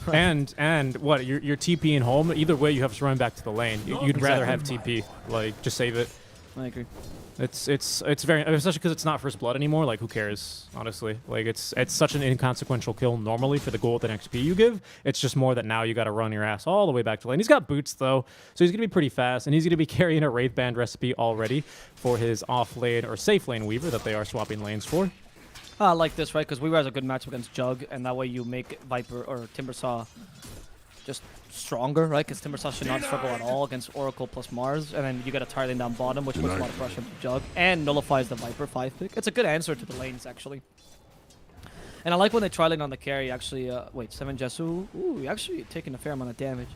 And what, you're TPing home, either way you have to run back to the lane. You'd rather have TP, like, just save it. I agree. It's very, especially because it's not first blood anymore. Like, who cares, honestly? Like, it's such an inconsequential kill normally for the gold and XP you give. It's just more that now you got to run your ass all the way back to lane. He's got boots though, so he's gonna be pretty fast, and he's gonna be carrying a Wraith Band recipe already for his off lane or safe lane Weaver that they are swapping lanes for. I like this, right? Because Weaver has a good matchup against Jug, and that way you make Viper or Timbersaw just stronger, right? Because Timbersaw should not struggle at all against Oracle plus Mars, and then you get a tire lane down bottom, which puts a lot of pressure on Jug, and nullifies the Viper 5-pick. It's a good answer to the lanes, actually. And I like when they try lane on the carry, actually. Wait, 7 Jesu. Ooh, you're actually taking a fair amount of damage.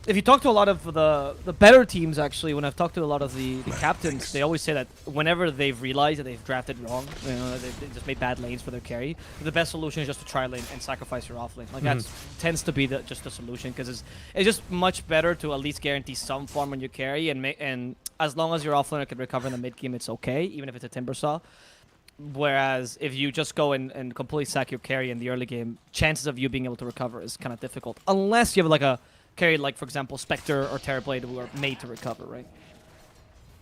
If you talk to a lot of the better teams, actually, when I've talked to a lot of the captains, they always say that whenever they've realized that they've drafted wrong, you know, they just made bad lanes for their carry, the best solution is just to try lane and sacrifice your off lane. Like, that tends to be just the solution, because it's just much better to at least guarantee some farm on your carry, and as long as your off laner can recover in the mid game, it's okay, even if it's a Timbersaw. Whereas if you just go and completely sack your carry in the early game, chances of you being able to recover is kind of difficult, unless you have like a carry, like, for example, Spectre or Terrorblade, who are made to recover, right?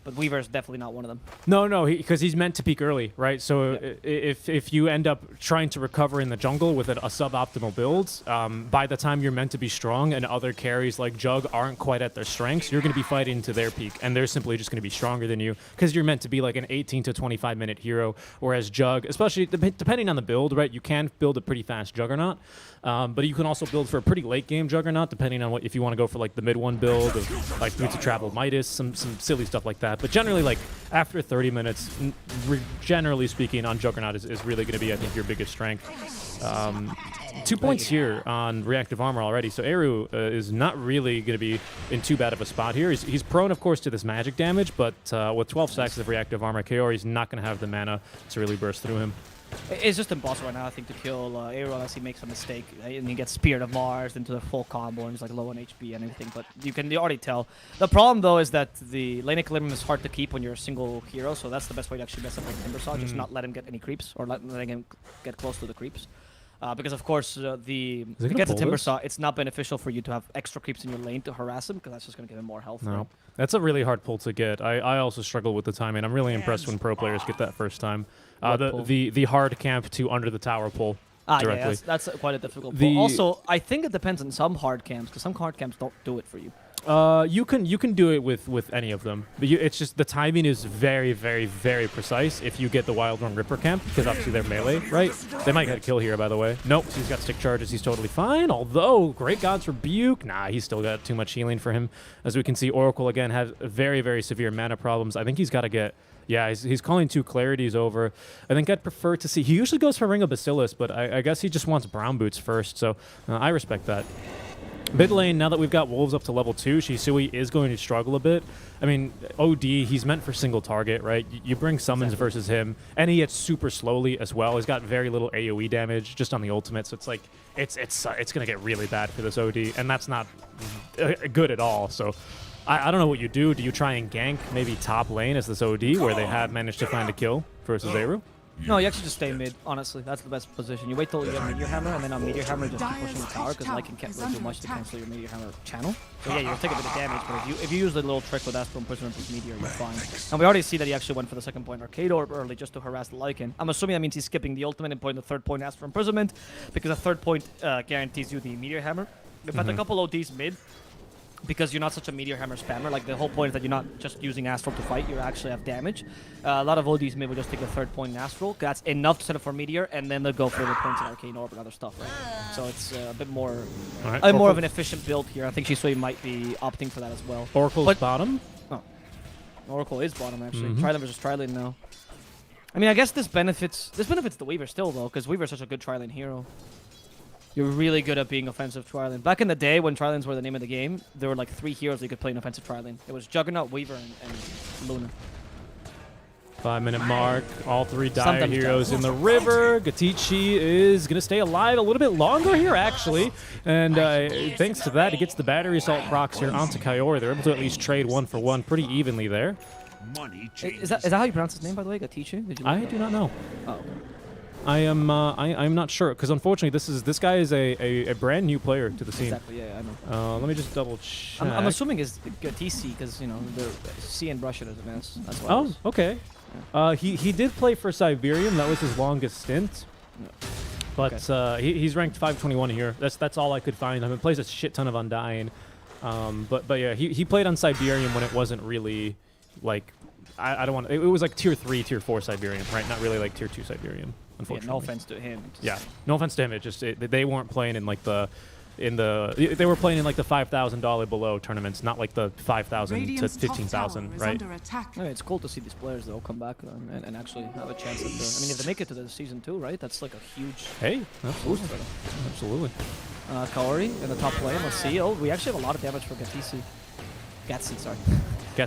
But Weaver is definitely not one of them. No, because he's meant to peak early, right? So if you end up trying to recover in the jungle with a suboptimal build, by the time you're meant to be strong and other carries like Jug aren't quite at their strengths, you're going to be fighting to their peak, and they're simply just going to be stronger than you because you're meant to be like an 18 to 25 minute hero, whereas Jug, especially depending on the build, right? You can build a pretty fast Juggernaut, but you can also build for a pretty late game Juggernaut, depending on if you want to go for like the mid one build of like Boots of Travel Midas, some silly stuff like that. But generally, like, after 30 minutes, generally speaking, on Juggernaut is really going to be, I think, your biggest strength. 2 points here on reactive armor already, so Eru is not really going to be in too bad of a spot here. He's prone, of course, to this magic damage, but with 12 stacks of reactive armor, Kaori's not going to have the mana to really burst through him. It's just impossible right now, I think, to kill Eru unless he makes a mistake, right? And he gets Spirit of Mars into the full combo and he's like low on HP and everything, but you can already tell. The problem, though, is that the lane equilibrium is hard to keep when you're a single hero, so that's the best way to actually mess up like Timbersaw, just not let him get any creeps, or letting him get close to the creeps. Because, of course, to get the Timbersaw, it's not beneficial for you to have extra creeps in your lane to harass him, because that's just going to give him more health. No. Right? That's a really hard pull to get. I also struggle with the timing. I'm really impressed when pro players get that first time. The hard camp to under the tower pull directly. Yeah, that's quite a difficult pull. Also, I think it depends on some hard camps, because some hard camps don't do it for you. You can do it with any of them, but it's just the timing is very, very, very precise if you get the Wild Run Ripper camp, because obviously they're melee, right? They might get a kill here, by the way. Nope, he's got stick charges, he's totally fine, although Great God's Rebuke, nah, he's still got too much healing for him. As we can see, Oracle, again, has very, very severe mana problems. I think he's got to get... Yeah, he's calling 2 Clarities over. I think I'd prefer to see... He usually goes for Ring of Bacillus, but I guess he just wants Brown Boots first, so I respect that. Mid lane, now that we've got Wolves up to level 2, Shisui is going to struggle a bit. I mean, OD, he's meant for single target, right? You bring summons versus him, and he hits super slowly as well. He's got very little AoE damage just on the ultimate, so it's like, it's going to get really bad for this OD, and that's not good at all, so... I don't know what you do. Do you try and gank maybe top lane as this OD, where they have managed to find a kill versus Eru? No, you actually just stay mid, honestly. That's the best position. You wait till you get Meteor Hammer, and then on Meteor Hammer, just keep pushing the tower, because Lycan can't really do much to cancel your Meteor Hammer channel. So yeah, you'll take a bit of damage, but if you use the little trick with Astral Imprisonment with Meteor, you're fine. And we already see that he actually went for the second point Arcade Orb early just to harass the Lycan. I'm assuming that means he's skipping the ultimate and putting the third point Astral Imprisonment, because the third point guarantees you the Meteor Hammer. We've had a couple ODs mid, because you're not such a Meteor Hammer spammer. Like, the whole point is that you're not just using Astral to fight, you actually have damage. A lot of ODs maybe will just take the third point in Astral. That's enough to set up for Meteor, and then they'll go for the points in Arcane Orb and other stuff, right? So it's a bit more more of an efficient build here. I think Shisui might be opting for that as well. Oracle's bottom? Oh. Oracle is bottom, actually. Trilane versus Trilane now. I mean, I guess this benefits the Weaver still, though, because Weaver's such a good Trilane hero. You're really good at being offensive Trilane. Back in the day, when Trilanes were the name of the game, there were like 3 heroes you could play in offensive Trilane. It was Juggernaut, Weaver, and Luna. 5-minute mark. All three dire Sometimes heroes does. in the river. Gatici is going to stay alive a little bit longer here, actually. And thanks to that, he gets the battery assault procs here onto Kaori. They're able to at least trade 1-for-1 pretty evenly there. Is that how you pronounce his name, by the way? Gatici? Did you I do not know. Oh, okay. I'm not sure, because unfortunately this guy is a brand new player to the scene. Exactly, yeah, I know. Let me just double check. I'm assuming it's Gatici because, you know, the C and Russian is advanced. That's why. Oh, okay. He did play for Siberian. That was his longest stint. But he's ranked 521 here. That's all I could find. I mean, plays a shit ton of Undying. But yeah, he played on Siberian when it wasn't really like I don't want. It was like tier 3, tier 4 Siberian, right? Not really like tier 2 Siberian. Unfortunately. Yeah, no offense to him. Yeah, no offense to him. It just they weren't playing in like they were playing in like the $5,000 below tournaments, not like the 5,000 to Radiant's top 15,000, tower is right? under attack. Yeah, it's cool to see these players though come back and actually have a chance at the. I mean, if they make it to the season 2, right? That's like a huge Hey, boost absolutely, for them. absolutely. Kaori in the top lane. Let's see. Oh, we actually have a lot of damage for Gatici. Gatsi, sorry.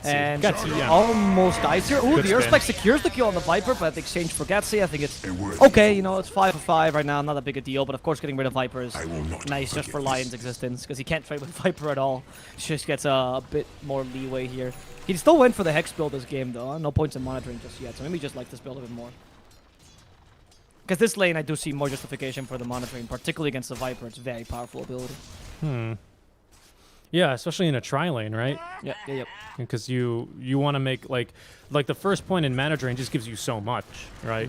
And Gatsi, yeah. almost dies here. Ooh, Good the Earth spin. Spike secures the kill on the Viper, but in exchange for Gatsi, I think it's okay. You know, it's 5 for 5 right now, not that big a deal. But of course, getting rid of Viper is nice just for Lion's existence, because he can't trade with Viper at all. Just gets a bit more leeway here. He still went for the Hex build this game, though. No points in monitoring just yet, so maybe just like this build a bit more. Because this lane, I do see more justification for the monitoring, particularly against the Viper. It's a very powerful ability. Yeah, especially in a tri-lane, right? Yep. Because you want to make like the first point in mana drain just gives you so much, right?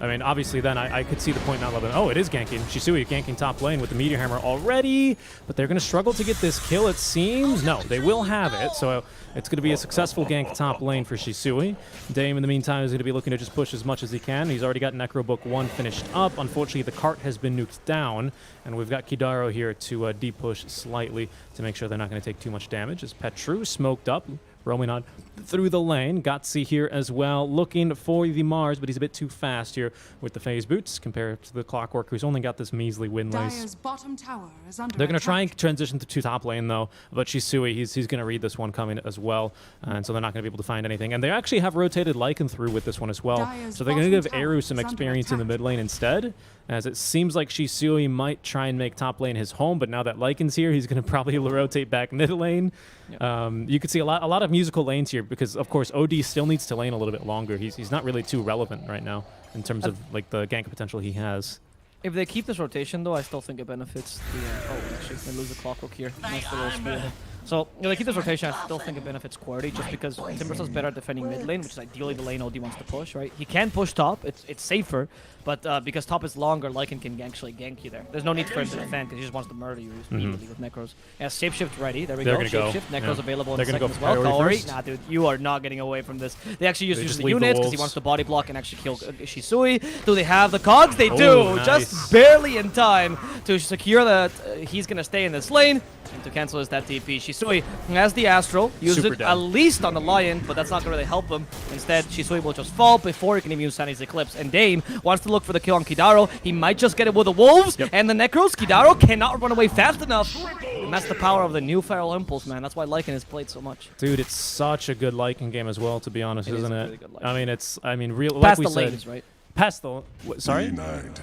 I mean, obviously then I could see the point not loving. Oh, it is ganking. Shisui ganking top lane with the Meteor Hammer already, but they're going to struggle to get this kill, it seems. No, they will have it, so it's going to be a successful gank top lane for Shisui. Dame, in the meantime, is going to be looking to just push as much as he can. He's already got Necro Book 1 finished up. Unfortunately, the cart has been nuked down, and we've got Kidaro here to de-push slightly to make sure they're not going to take too much damage. As Petru smoked up, roaming on through the lane. Gotzi here as well, looking for the Mars, but he's a bit too fast here with the phase boots compared to the Clockwork, who's only got this measly win lace. Dire's bottom tower is under They're going to attack. try and transition to top lane, though, but Shisui, he's going to read this one coming as well, and so they're not going to be able to find anything. And they actually have rotated Lycan through with this one as well, Dire's so they're going to give bottom tower Eru some is under experience in the attack. mid lane instead, as it seems like Shisui might try and make top lane his home, but now that Lycan's here, he's going to probably rotate back mid lane. You could see a lot of musical lanes here, because, of course, OD still needs to lane a little bit longer. He's not really too relevant right now in terms of like the gank potential he has. If they keep this rotation, though, I still think it benefits the... oh, actually, they lose the Clockwork here. Nice little spear. So, if they keep this rotation, I still think it benefits QWERTY, just because Timbersaw's better at defending mid lane, which is ideally the lane OD wants to push, right? He can push top, it's safer, but because top is longer, Lycan can actually gank you there. There's no need for him to defend, because he just wants to murder you immediately with Necros. Yeah, Shapeshift ready, there we They're go, gonna go. Shapeshift, Necros Yeah. available in They're a gonna second go as well. priority Kaori, first. nah dude, you are not getting away from this. They actually use just the leave the units, because he wolves. wants to body block and actually kill Shisui. Do they have the cogs? They do! Oh, nice. Just barely in time to secure that he's gonna stay in this lane. And to cancel is that TP. Shisui has the Astral, use Super it dead. at least on the Lion, but that's not gonna really help him. Instead, Shisui will just fall before he can even use Sunny's Eclipse. And Dame wants to look for the kill on Kidaro. He might just get it with the Wolves and the Necros. Kidaro cannot run away fast enough. And that's the power of the new Feral Impulse, man. That's why Lycan is played so much. Dude, it's such a good Lycan game as well, to be honest, It is isn't a it? really good Lycan. I mean, real. Like Past we the said, lanes, right? past the. Sorry.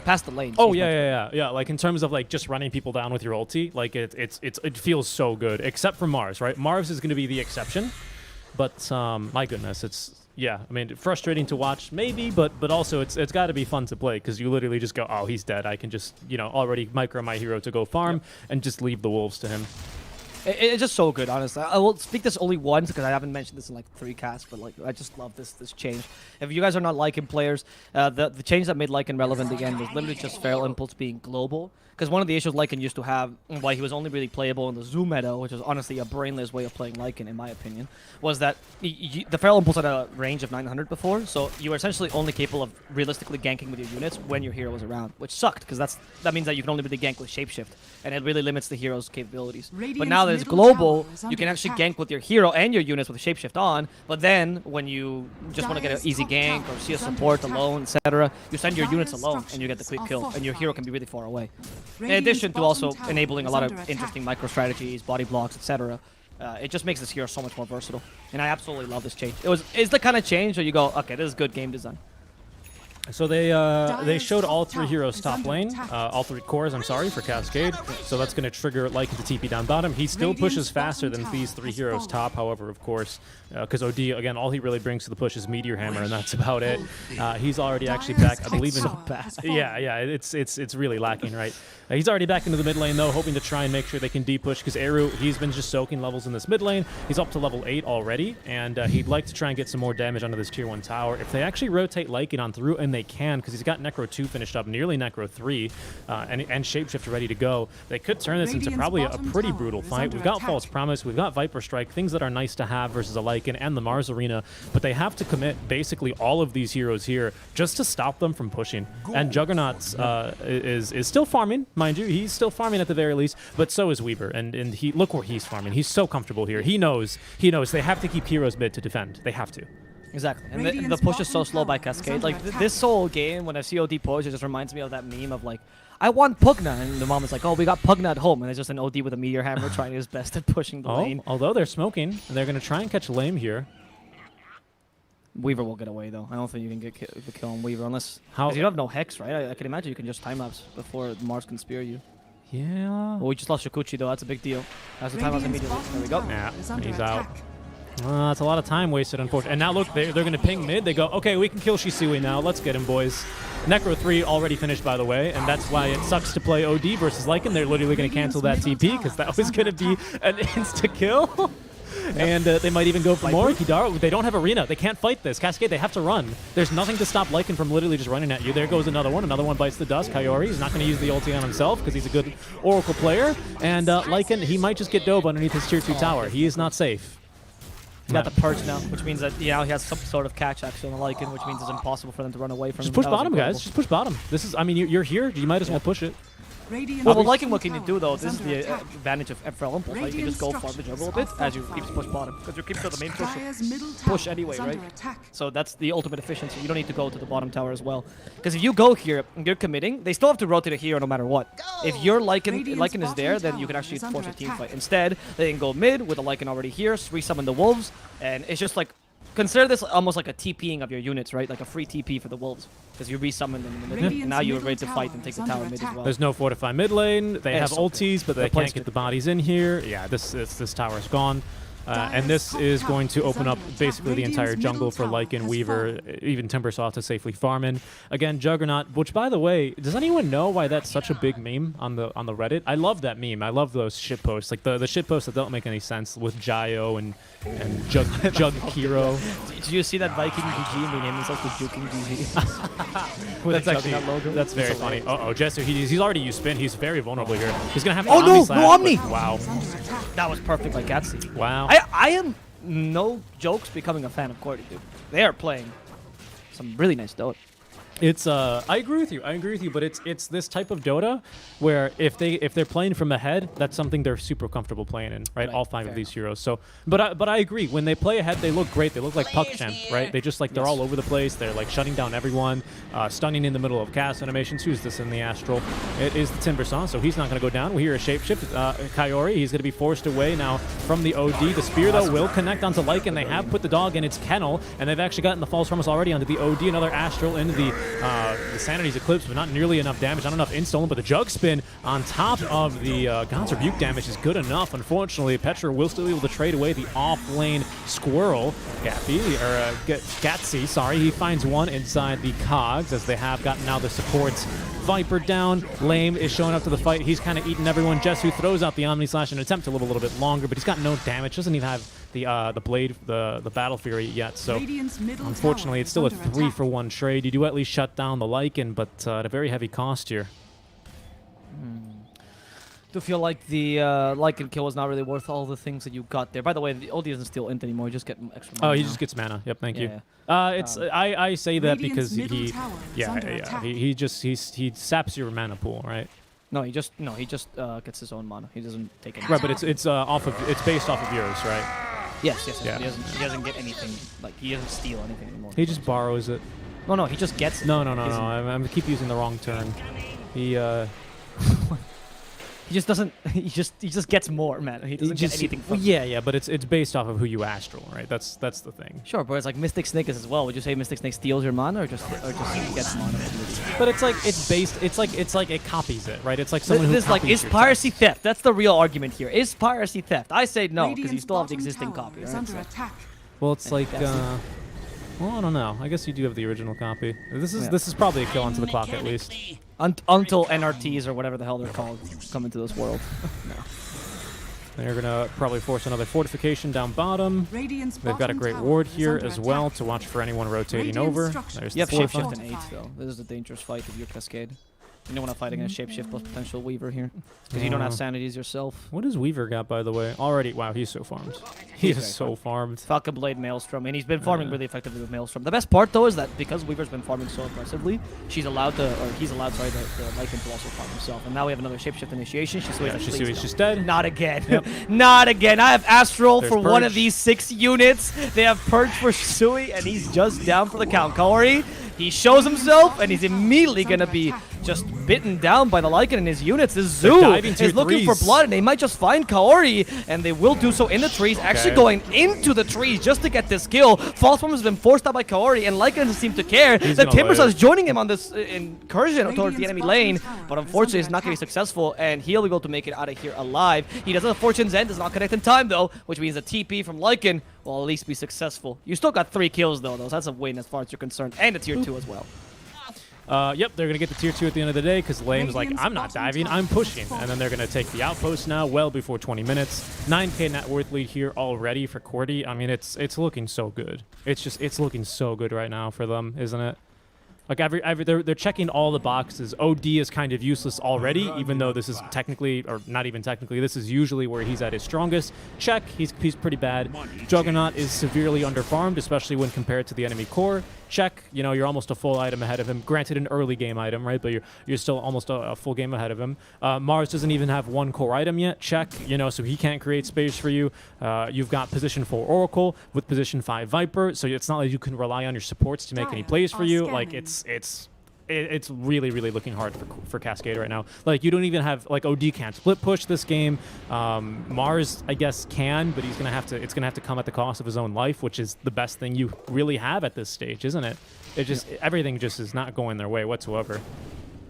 Past the lanes. Oh he's much yeah. Like in terms of like just running people down with your ulti, like it feels so good. Except for Mars, right? Mars is going to be the exception, but my goodness, I mean, frustrating to watch maybe, but also it's got to be fun to play, because you literally just go, oh, he's dead. I can just already micro my hero to go farm and just leave the wolves to him. It's just so good, honestly. I will speak this only once, because I haven't mentioned this in like 3 casts, but like I just love this change. If you guys are not Lycan players, the change that made Lycan relevant again was literally just Feral Impulse being global. Because one of the issues Lycan used to have, why he was only really playable in the Zoo meta, which is honestly a brainless way of playing Lycan, in my opinion, was that the Feral Impulse had a range of 900 before, so you were essentially only capable of realistically ganking with your units when your hero was around, which sucked, because that means that you can only really gank with Shapeshift, and it really limits the hero's capabilities. But Radiant's now that it's middle global, tower is you under can actually attack. gank with your hero and your units with Shapeshift on, but then when you just want to get Dire's an easy top gank tower or see a is under support attack. alone, etc., you send your units Dire's alone and you get the quick structures kill, are and your hero can be really far away. In Radiant's addition to bottom also tower enabling a is lot of under interesting attack. micro strategies, body blocks, etc. It just makes this hero so much more versatile, and I absolutely love this change. It's the kind of change where you go, okay, this is good game design. So they showed all 3 heroes top lane, all 3 cores, I'm sorry, for Cascade. So that's going to trigger Lycan to TP down bottom. He still pushes faster than these 3 heroes top, however, of course, because OD, again, all he really brings to the push is Meteor Hammer, and that's about it. He's already actually back, I believe, in... Yeah, it's really lacking, right? He's already back into the mid lane, though, hoping to try and make sure they can D-push, because Eru, he's been just soaking levels in this mid lane. He's up to level 8 already, and he'd like to try and get some more damage onto this tier 1 tower. If they actually rotate Lycan on through, and they can, because he's got Necro 2 finished up, nearly Necro 3, and Shapeshift ready to go, they could turn this into probably a pretty brutal fight. We've got False Promise, we've got Viper Strike, things that are nice to have versus a Lycan and the Mars Arena, but they have to commit basically all of these heroes here just to stop them from pushing. And Juggernaut is still farming, mind you. He's still farming at the very least, but so is Weaver. And he look where he's farming. He's so comfortable here. He knows they have to keep heroes mid to defend. They have to. Exactly. And the push is so slow by Cascade. Like, this whole game, when I see OD push, it just reminds me of that meme of, like, I want Pugna. And the mom is like, oh, we got Pugna at home. And it's just an OD with a Meteor Hammer trying his best at pushing the lane. Although they're smoking, they're going to try and catch Lame here. Weaver will get away, though. I don't think you can get the kill on Weaver unless... How? You don't have no Hex, right? I can imagine you can just time-lapse before Mars can spear you. Yeah. Well, we just lost Shikuchi, though. That's a big deal. That's the time-lapse immediately. There we go. Yeah, he's out. That's a lot of time wasted, unfortunately. And now look, they're going to ping mid. They go, okay, we can kill Shisui now. Let's get him, boys. Necro 3 already finished, by the way, and that's why it sucks to play OD versus Lycan. They're literally going to cancel that TP because that was going to be an insta-kill. And they might even go for more. Kidaru, they don't have arena. They can't fight this. Cascade, they have to run. There's nothing to stop Lycan from literally just running at you. There goes another one. Another one bites the dust. Kayori, he's not going to use the ulti on himself because he's a good Oracle player. And Lycan, he might just get dove underneath his tier 2 tower. He is not safe. He's got the Purge now, which means that he has some sort of catch action on Lycan, which means it's impossible for them to run away from him. Just push bottom, guys. Just push bottom. This is, I mean, you're here. You might as well push it. Well, Lycan, what can you do, though? This is the advantage of FRL Impulse, right? You can just go farm the jungle a bit as you keep push bottom. Because you keep to the main push anyway, right? So that's the ultimate efficiency. You don't need to go to the bottom tower as well. Because if you go here and you're committing, they still have to rotate a hero no matter what. If your Lycan is there, then you can actually force a team fight. Instead, they can go mid with a Lycan already here, resummon the wolves, and it's just like... Consider this almost like a TPing of your units, right? Like a free TP for the wolves. Because you resummon them in the mid, and now you're ready to fight and take the tower mid as well. There's no fortify mid lane. They have ultis, but they can't get the bodies in here. Yeah, this tower is gone. And this is going to open up basically the entire jungle for Lycan, Weaver, even Timbersaw to safely farm in. Again, Juggernaut, which, by the way, does anyone know why that's such a big meme on the Reddit? I love that meme. I love those shitposts, like the shitposts that don't make any sense with Jayo and Jug Hero. Did you see that Viking GG and they named themselves the Juking GG? That's very funny. Uh-oh, Jessu, he's already used spin. He's very vulnerable here. He's going to have Omni slash, no Omni! Wow. That was perfect by Gatsy. Wow. I am, no jokes, becoming a fan of qwerty, dude. They are playing some really nice Dota. It's I agree with you, but it's this type of Dota where if they're playing from ahead, that's something they're super comfortable playing in, right? All 5 of these heroes. So, but I agree. When they play ahead, they look great. They look like PuckChamp, right? They just like they're all over the place. They're like shutting down everyone, stunning in the middle of cast animations. Who's this in the Astral? It is the Timbersaw, so he's not going to go down. We hear a shapeshift. Kayori, he's going to be forced away now from the OD. The spear though will connect onto Lycan. They have put the dog in its kennel, and they've actually gotten the false promise already onto the OD. Another Astral into the Sanity's Eclipse, but not nearly enough damage, not enough insta, but the Jug Spin on top of the God's Rebuke damage is good enough. Unfortunately, Petra will still be able to trade away the off-lane Squirrel. Gatsy, sorry, he finds one inside the Cogs as they have gotten now the supports. Viper down, Lame is showing up to the fight. He's kind of eating everyone. Jessu throws out the Omni Slash and attempt to live a little bit longer, but he's got no damage. Doesn't even have the blade, the Battle Fury yet. So unfortunately, it's still a 3-for-1 trade. You do at least shut down the Lycan, but at a very heavy cost here. Do feel like the Lycan kill was not really worth all the things that you got there. By the way, the OD doesn't steal int anymore. You just get extra mana. Oh, he just gets mana. Yep, thank you. I say that because he saps your mana pool, right? No, he just gets his own mana. He doesn't take any. Right, but it's based off of yours, right? Yes. Yeah. He doesn't get anything. Like, he doesn't steal anything anymore. He just borrows it. No, he just gets it. No. I keep using the wrong term. He He just doesn't. He just gets more, man. He doesn't get anything from. Yeah, but it's based off of who you astral, right? That's the thing. Sure, but it's like Mystic Snake is as well. Would you say Mystic Snake steals your mana or just gets mana? But it's like it's based. It's like it copies it, right? It's like someone who This like copies is your piracy text. theft? That's the real argument here. Is piracy theft? I say no because you Radiant's still have the bottom existing tower copy. is Right? under So- attack. Well, it's like. that's Well, I don't know. I guess you do have the original copy. This Yeah. is probably a kill onto the clock at least. Until NRTs or whatever the hell they're called come into this world. They're gonna probably force another fortification down bottom. Radiant's They've got a bottom great tower ward is here under as attack. well to watch for anyone rotating Radiant over. structures. There's You have the shapeshift fortified. in 8 though. This is a dangerous fight if you're Cascade. You don't want to fight against shapeshift plus potential Weaver here because you don't have sanities yourself. What does Weaver got, by the way? Already, wow, he's so farmed. He is so farmed. Falcon Blade Maelstrom, and he's been farming Yeah. really effectively with Maelstrom. The best part though is that because Weaver's been farming so aggressively, he's allowed, sorry, the Lycan to also farm himself. And now we have another shapeshift initiation. Yeah, Shisui's just dead. Not again. Not again. I have Astral There's for one of Purge. these 6 units. They have Purge for Shisui, and he's just down for the count. Kaori, he shows himself, and he's immediately going to be just bitten down by the Lycan and his units. This Zoo diving tier is looking for threes. blood, and they might just find Kaori, and they will do so in the trees, actually going into the trees just to get this kill. False Form has been forced out by Kaori, and Lycan doesn't seem to care. He's The gonna Timbersaw live. is joining him on this incursion towards the Radiant's enemy bottom lane, tower but is unfortunately it's under not going to be attack. successful, and he'll be able to make it out of here alive. He doesn't have Fortune's End, does not connect in time though, which means a TP from Lycan will at least be successful. You still got 3 kills though, so that's a win as far as you're concerned, and a tier 2 as well. Yep, they're going to get the tier 2 at the end of the day because Lame's like, Radiant's I'm not bottom diving, tower I'm is pushing. falling. And then they're going to take the outpost now well before 20 minutes. 9k net worth lead here already for QWERTY. I mean, it's looking so good. It's looking so good right now for them, isn't it? Like they're checking all the boxes. OD is kind of useless already, even though this is technically, or not even technically, this is usually where he's at his strongest. Check, he's pretty bad. Juggernaut is severely underfarmed, especially when compared to the enemy core. Check, you know, you're almost a full item ahead of him. Granted, an early game item, right? But you're still almost a full game ahead of him. Mars doesn't even have 1 core item yet. Check, you know, so he can't create space for you. You've got position 4 Oracle with position 5 Viper, so it's not like you can rely on your supports to make any plays for you. Like it's really looking hard for Cascade right now. Like you don't even have like OD can't split push this game. Mars I guess can, but it's gonna have to come at the cost of his own life, which is the best thing you really have at this stage, isn't it? It just everything just is not going their way whatsoever.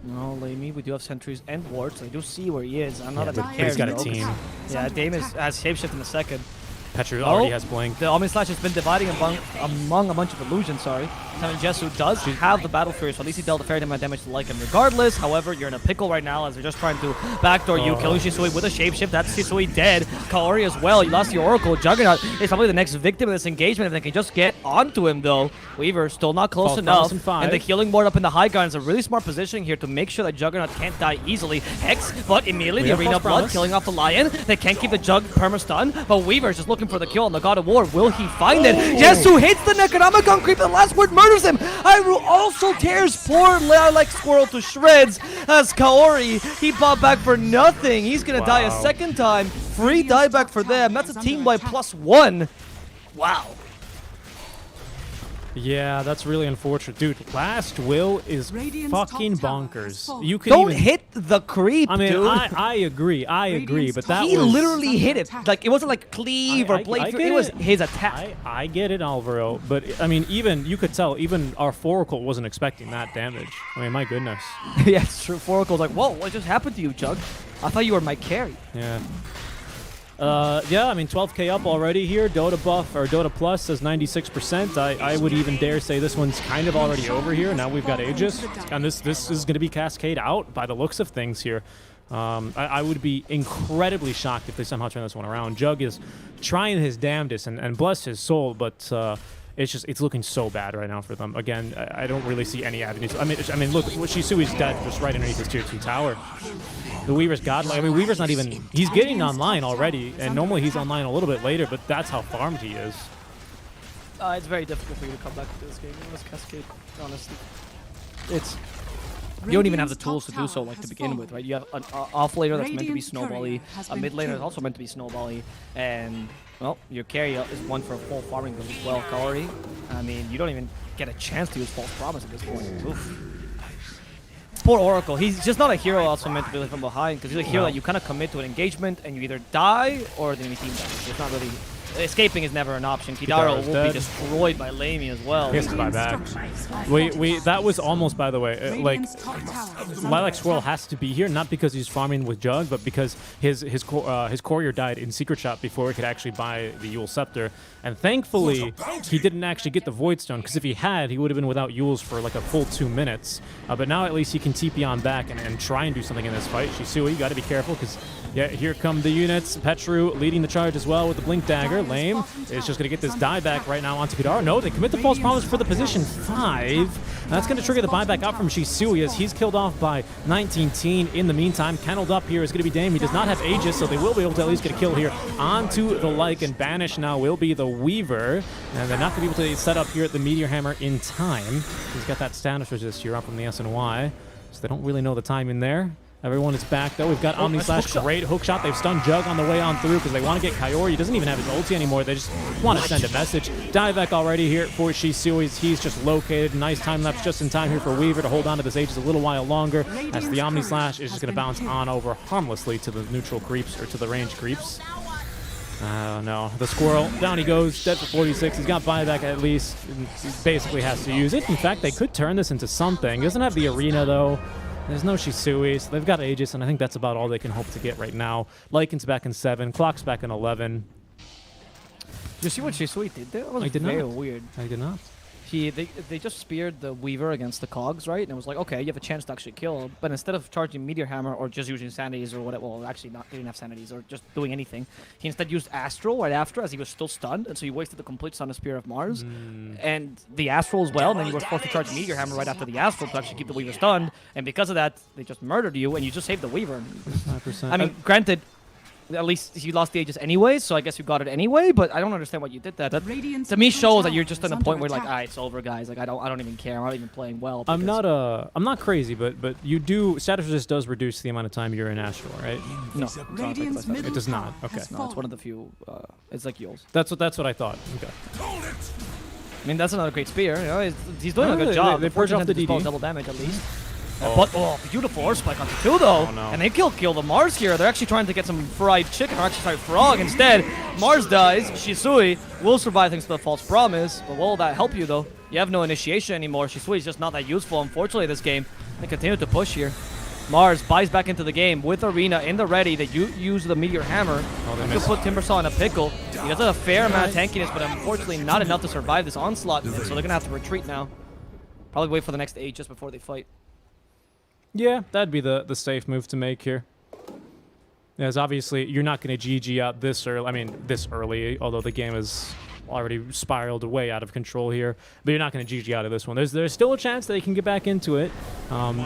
No, Lamy, we do have sentries and wards. I do see where he is. I'm not Yeah, a bit but cared. he's got a though. team. Yeah, Dame has shapeshift in a second. Petru Oh, already has blink. The Omni Slash has been dividing among a bunch of illusions, sorry. Jesu does have the Battle Fury, so at least he dealt a fair amount of damage to Lycan regardless. However, you're in a pickle right now as they're just trying to backdoor you, killing Shisui with a shapeshift. That's Shisui dead. Kaori as well. You lost the Oracle. Juggernaut is probably the next victim of this engagement if they can just get onto him, though. Weaver still not close False enough. Promise in 5. And the healing ward up in the high ground is a really smart positioning here to make sure that Juggernaut can't die easily. Hex, but immediately We the have Arena False Blood Promise. killing off the Lion. They can't keep the Jug perma-stun, but Weaver's just looking for the kill on the God of War. Will he find it? Jesu hits the Necronomicon creep, and the last word murders him. Hyrule also tears poor Lilac Squirrel to shreds as Kaori, he bought back for nothing. He's gonna die a Wow. second time. Free dieback for them. That's a team by +1. Wow. Yeah, that's really unfortunate. Dude, last will is Radiant's fucking top tower is bonkers. full. You can Don't even hit the creep, I mean, dude. I agree, but that He was literally hit it. Like, it wasn't like cleave or I blade. get It was it. his attack. I get it, Alvaro, but I mean, even you could tell, even our Foracle wasn't expecting that damage. I mean, my goodness. Yeah, it's true. Foracle's like, whoa, what just happened to you, Jug? I thought you were my carry. Yeah. Yeah, I mean, 12k up already here. Dota buff, or Dota plus says 96%. I would even dare say this one's kind of already over here. Now we've got Aegis, and this is going to be Cascade out by the looks of things here. I would be incredibly shocked if they somehow turn this one around. Jug is trying his damnedest, and bless his soul, but it's looking so bad right now for them. Again, I don't really see any avenues. I mean, look, Shisui's dead just right underneath his tier 2 tower. The Weaver's godlike. I mean, Weaver's not even... He's getting online already, and normally he's online a little bit later, but that's how farmed he is. It's very difficult for you to come back to this game as Cascade, honestly. It's... You don't even have the tools to do so, like, to begin with, right? You have an off laner that's meant to be snowbally, a mid laner that's also meant to be snowbally, and, well, your carry is one for a full farming build as well. Kaori, I mean, you don't even get a chance to use False Promise at this point. Oof. poor Oracle. He's just not a hero also meant to be from behind, because he's a hero that you kind of commit to an engagement and you either die or the enemy team dies. It's not really... Escaping is never an option. Kidaro will dead. be destroyed by Lamy as well. He has to buy back. That was almost, by the way, like, Lilac Swirl has to be here, not because he's farming with Jug, but because his courier died in Secret Shop before he could actually buy the Yule Scepter. And thankfully, he didn't actually get the Void Stone, because if he had, he would have been without Yules for like a full 2 minutes. But now at least he can TP on back and try and do something in this fight. Shisui, you got to be careful, because yeah, here come the units. Petru leading the charge as well with the Blink Dagger. Lame is just going to get this dieback right now onto Kidaro. No, they commit the False Promise for the position 5. That's going to trigger the buyback out from Shisui as he's killed off by 19 Teen. In the meantime, kenneled up here is going to be Dame. He does not have Aegis, so they will be able to at least get a kill here onto the Lycan. And Banish now will be the Weaver. And they're not going to be able to set up here at the Meteor Hammer in time. He's got that status resist here up from the SNY, so they don't really know the timing there. Everyone is back, though. We've got Omni Slash, great hook shot. They've stunned Jug on the way on through because they want to get Kaori. He doesn't even have his ulti anymore. They just want to send a message. Dieback already here for Shisui. He's just located. Nice time lapse just in time here for Weaver to hold on to this Aegis a little while longer as the Omni Slash is just going to bounce on over harmlessly to the neutral creeps, or to the range creeps. Oh no, the Squirrel, down he goes, dead for 46. He's got buyback at least. He basically has to use it. In fact, they could turn this into something. He doesn't have the arena, though. There's no Shisui, so they've got Aegis, and I think that's about all they can hope to get right now. Lycan's back in 7, Clock's back in 11. Did you see what Shisui did there? That was I did very not. weird. I did not. They just speared the Weaver against the Cogs, right? And it was like, okay, you have a chance to actually kill him. But instead of charging Meteor Hammer or just using Sanities or whatever, well, actually not, he didn't have Sanities or just doing anything, he instead used Astral right after as he was still stunned, and so he wasted the complete Stun of Spear of Mars. And the Astral as well, and then you were forced to charge Meteor Hammer right after the Astral to actually keep the Weaver stunned, and because of that, they just murdered you, and you just saved the Weaver. 5%. I mean, granted, at least you lost the Aegis anyway, so I guess you got it anyway, but I don't understand why you did that. That to me shows that you're just at a point where like, ah, it's over, guys. Like I don't even care. I'm not even playing well. I'm not crazy, but you do, status resist does reduce the amount of time you're in Astral, right? No, It does not. Okay. no, it's one of the few. It's like Yules. That's what I thought. Okay. I mean, that's another great spear. You know, he's doing a good job. They purge off the DD. Double damage at least. But beautiful horse spike onto 2 though, and they kill the Mars here. They're actually trying to get some fried chicken, or actually sorry, frog instead. Mars dies. Shisui will survive thanks to the false promise, but will that help you though? You have no initiation anymore. Shisui's just not that useful, unfortunately, this game. They continue to push here. Mars buys back into the game with Arena in the ready. They use the Meteor Hammer to put Timbersaw in a pickle. He does have a fair amount of tankiness, but unfortunately not enough to survive this onslaught, so they're gonna have to retreat now. Probably wait for the next 8 just before they fight. Yeah, that'd be the safe move to make here. As obviously, you're not going to GG out this early. I mean, this early, although the game is already spiraled way out of control here. But you're not going to GG out of this one. There's still a chance that they can get back into it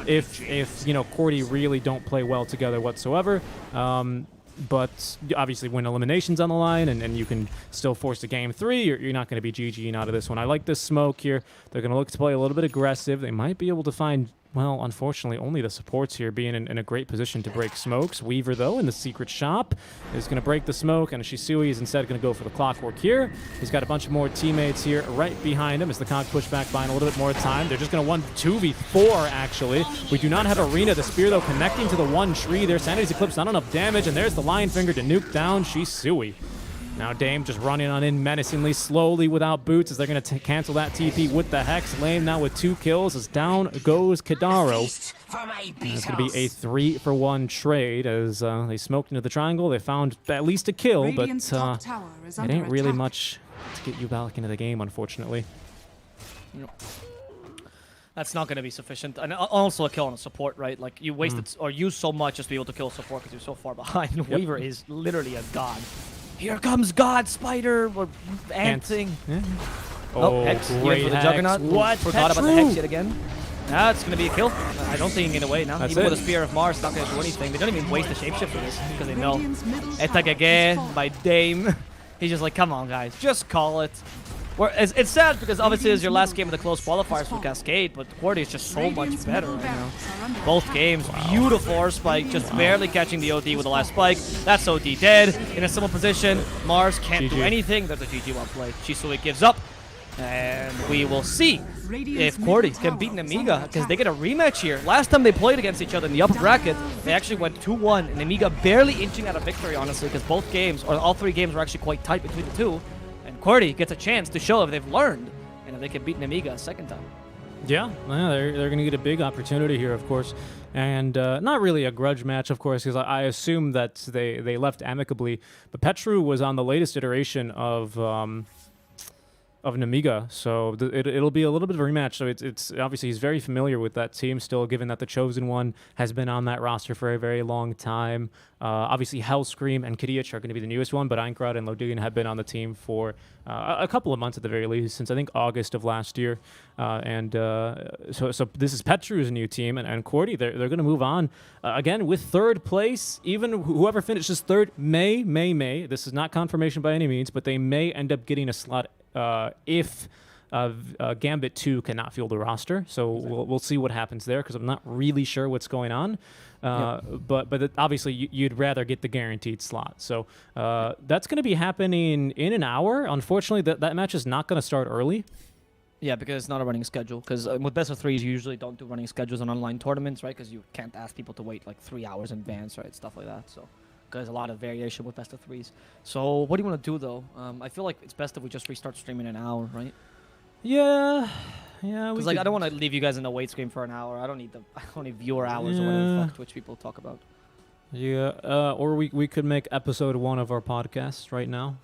if you know, qwerty really don't play well together whatsoever. But obviously when elimination's on the line and you can still force a game 3, you're not going to be GGing out of this one. I like this smoke here. They're going to look to play a little bit aggressive. They might be able to find, well, unfortunately, only the supports here being in a great position to break smokes. Weaver, though, in the secret shop is going to break the smoke, and Shisui is instead going to go for the clockwork here. He's got a bunch of more teammates here right behind him as the Cog push back buying a little bit more time. They're just going to 2v4, actually. We do not have Arena. The spear, though, connecting to the one tree there. Sanity's Eclipse, not enough damage, and there's the Lion Finger to nuke down Shisui. Now Dame just running on in menacingly, slowly without boots as they're going to cancel that TP with the Hex. Lame now with 2 kills as down goes Kidaro. It's going to be a 3-for-1 trade as they smoked into the triangle. They found at least a kill, but it ain't really much to get you back into the game, unfortunately. That's not going to be sufficient. And also a kill on a support, right? Like, you wasted or used so much just to be able to kill a support because you're so far behind. Yep. Weaver is literally a god. Here comes God Spider or Ant thing. Yeah. Oh, Hex. Great For the Hex. Juggernaut. What? Forgot about the Hex yet again. That's going to be a kill. I don't think he can get away now. That's even it. with a Spear of Mars, it's not going to do anything. They don't even waste the shapeshift for this because they know. Etagage by Dame. He's just like, come on, guys. Just call it. It's sad because obviously it's your last game of the close qualifiers for Cascade, but qwerty is just so much better right now. Both games, beautiful horse spike, just barely catching the OD with the last spike. That's OD dead in a similar position. Mars can't do anything. That's a GG well played. Shisui gives up. And we will see Radiant's if qwerty middle can beat tower is Nemiga, under because they attack. get a rematch here. Last time they played against each other in the upper bracket, they actually went 2-1, and Nemiga barely inching out of victory, honestly, because both games, or all 3 games, were actually quite tight between the two. And qwerty gets a chance to show if they've learned, and if they can beat Nemiga a second time. Yeah, they're going to get a big opportunity here, of course, and not really a grudge match, of course, because I assume that they left amicably. But Petru was on the latest iteration of Nemiga, so it'll be a little bit of a rematch. So it's obviously he's very familiar with that team still, given that the Chosen One has been on that roster for a very long time. Obviously, Hellscream and Kidich are going to be the newest one, but Einkrad and Lodigan have been on the team for a couple of months at the very least, since I think August of last year. So this is Petru's new team, and qwerty, they're going to move on again with third place. Even whoever finishes third may. This is not confirmation by any means, but they may end up getting a slot if Gambit 2 cannot field the roster. So we'll see what happens there, because I'm not really sure what's going on. But obviously you'd rather get the guaranteed slot. So that's going to be happening in an hour. Unfortunately, that match is not going to start early. Yeah, because it's not a running schedule. Because with best of threes, you usually don't do running schedules on online tournaments, right? Because you can't ask people to wait like 3 hours in advance, right? Stuff like that. So there's a lot of variation with best of threes. So what do you want to do, though? I feel like it's best if we just restart streaming in an hour, right? Yeah. Because like I don't want to leave you guys in the wait screen for an hour. I don't need viewer hours or whatever the fuck Twitch people talk about. Yeah. Or we could make episode 1 of our podcast right now.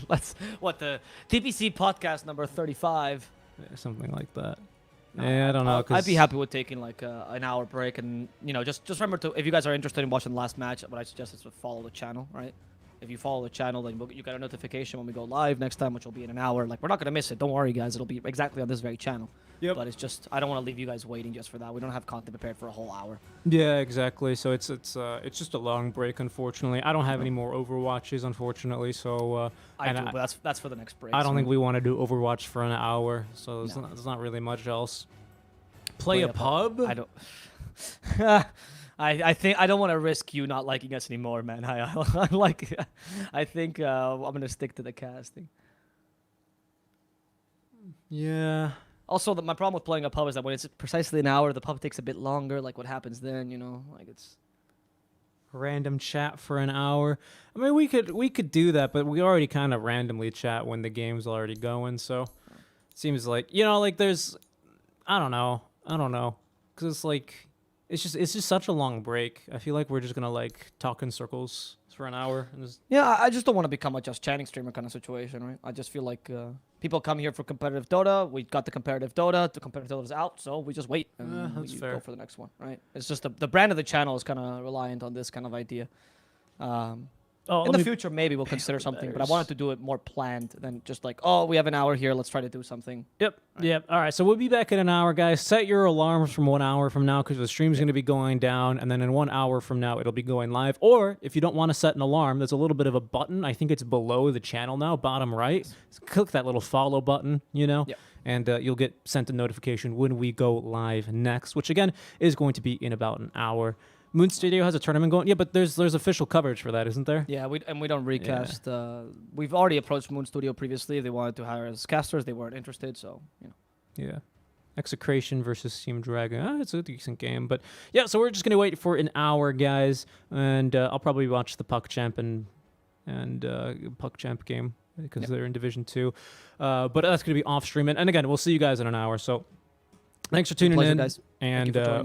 The TPC podcast number 35. Yeah, something like that. Yeah, I don't know. I'd be happy with taking like an hour break, and just remember to, if you guys are interested in watching the last match, what I suggest is to follow the channel, right? If you follow the channel, then you get a notification when we go live next time, which will be in an hour. Like, we're not gonna miss it. Don't worry, guys. It'll be exactly on this very channel. Yep. But it's just, I don't want to leave you guys waiting just for that. We don't have content prepared for a whole hour. Yeah, exactly. So it's just a long break, unfortunately. I don't have any more Overwatches, unfortunately. So I do, but that's for the next break. I don't think we want to do Overwatch for an hour. So there's not really much else. Play a pub? I don't. I think I don't want to risk you not liking us anymore, man. I think I'm gonna stick to the casting. Yeah. Also, my problem with playing a pub is that when it's precisely an hour, the pub takes a bit longer. Like, what happens then? Like it's random chat for an hour. I mean, we could do that, but we already kind of randomly chat when the game's already going. So it seems like like there's, I don't know, because it's like. It's just such a long break. I feel like we're just gonna like talk in circles for an hour. Yeah, I just don't want to become a just chatting streamer kind of situation, right? I just feel like people come here for competitive Dota. We got the competitive Dota. The competitive Dota's out, so we just wait and that's fair. Go for the next one, right? It's just the brand of the channel is kind of reliant on this kind of idea. In the future, maybe we'll consider something, but I wanted to do it more planned than just like, oh, we have an hour here, let's try to do something. Yep. All right, so we'll be back in an hour, guys. Set your alarms from 1 hour from now, because the stream's going to be going down, and then in 1 hour from now, it'll be going live. Or if you don't want to set an alarm, there's a little bit of a button. I think it's below the channel now, bottom right. So click that little follow button, Yep. And you'll get sent a notification when we go live next, which again is going to be in about an hour. Moon Studio has a tournament going. Yeah, but there's official coverage for that, isn't there? Yeah, we don't recast. Yeah. We've already approached Moon Studio previously. They wanted to hire us as casters. They weren't interested, so Yeah. Execration versus Team Dragon. It's a decent game, but yeah. So we're just gonna wait for an hour, guys, and I'll probably watch the Puck Champ and Puck Champ game because they're in Division 2. But that's gonna be off stream, and again, we'll see you guys in an hour. So thanks for tuning in, guys. And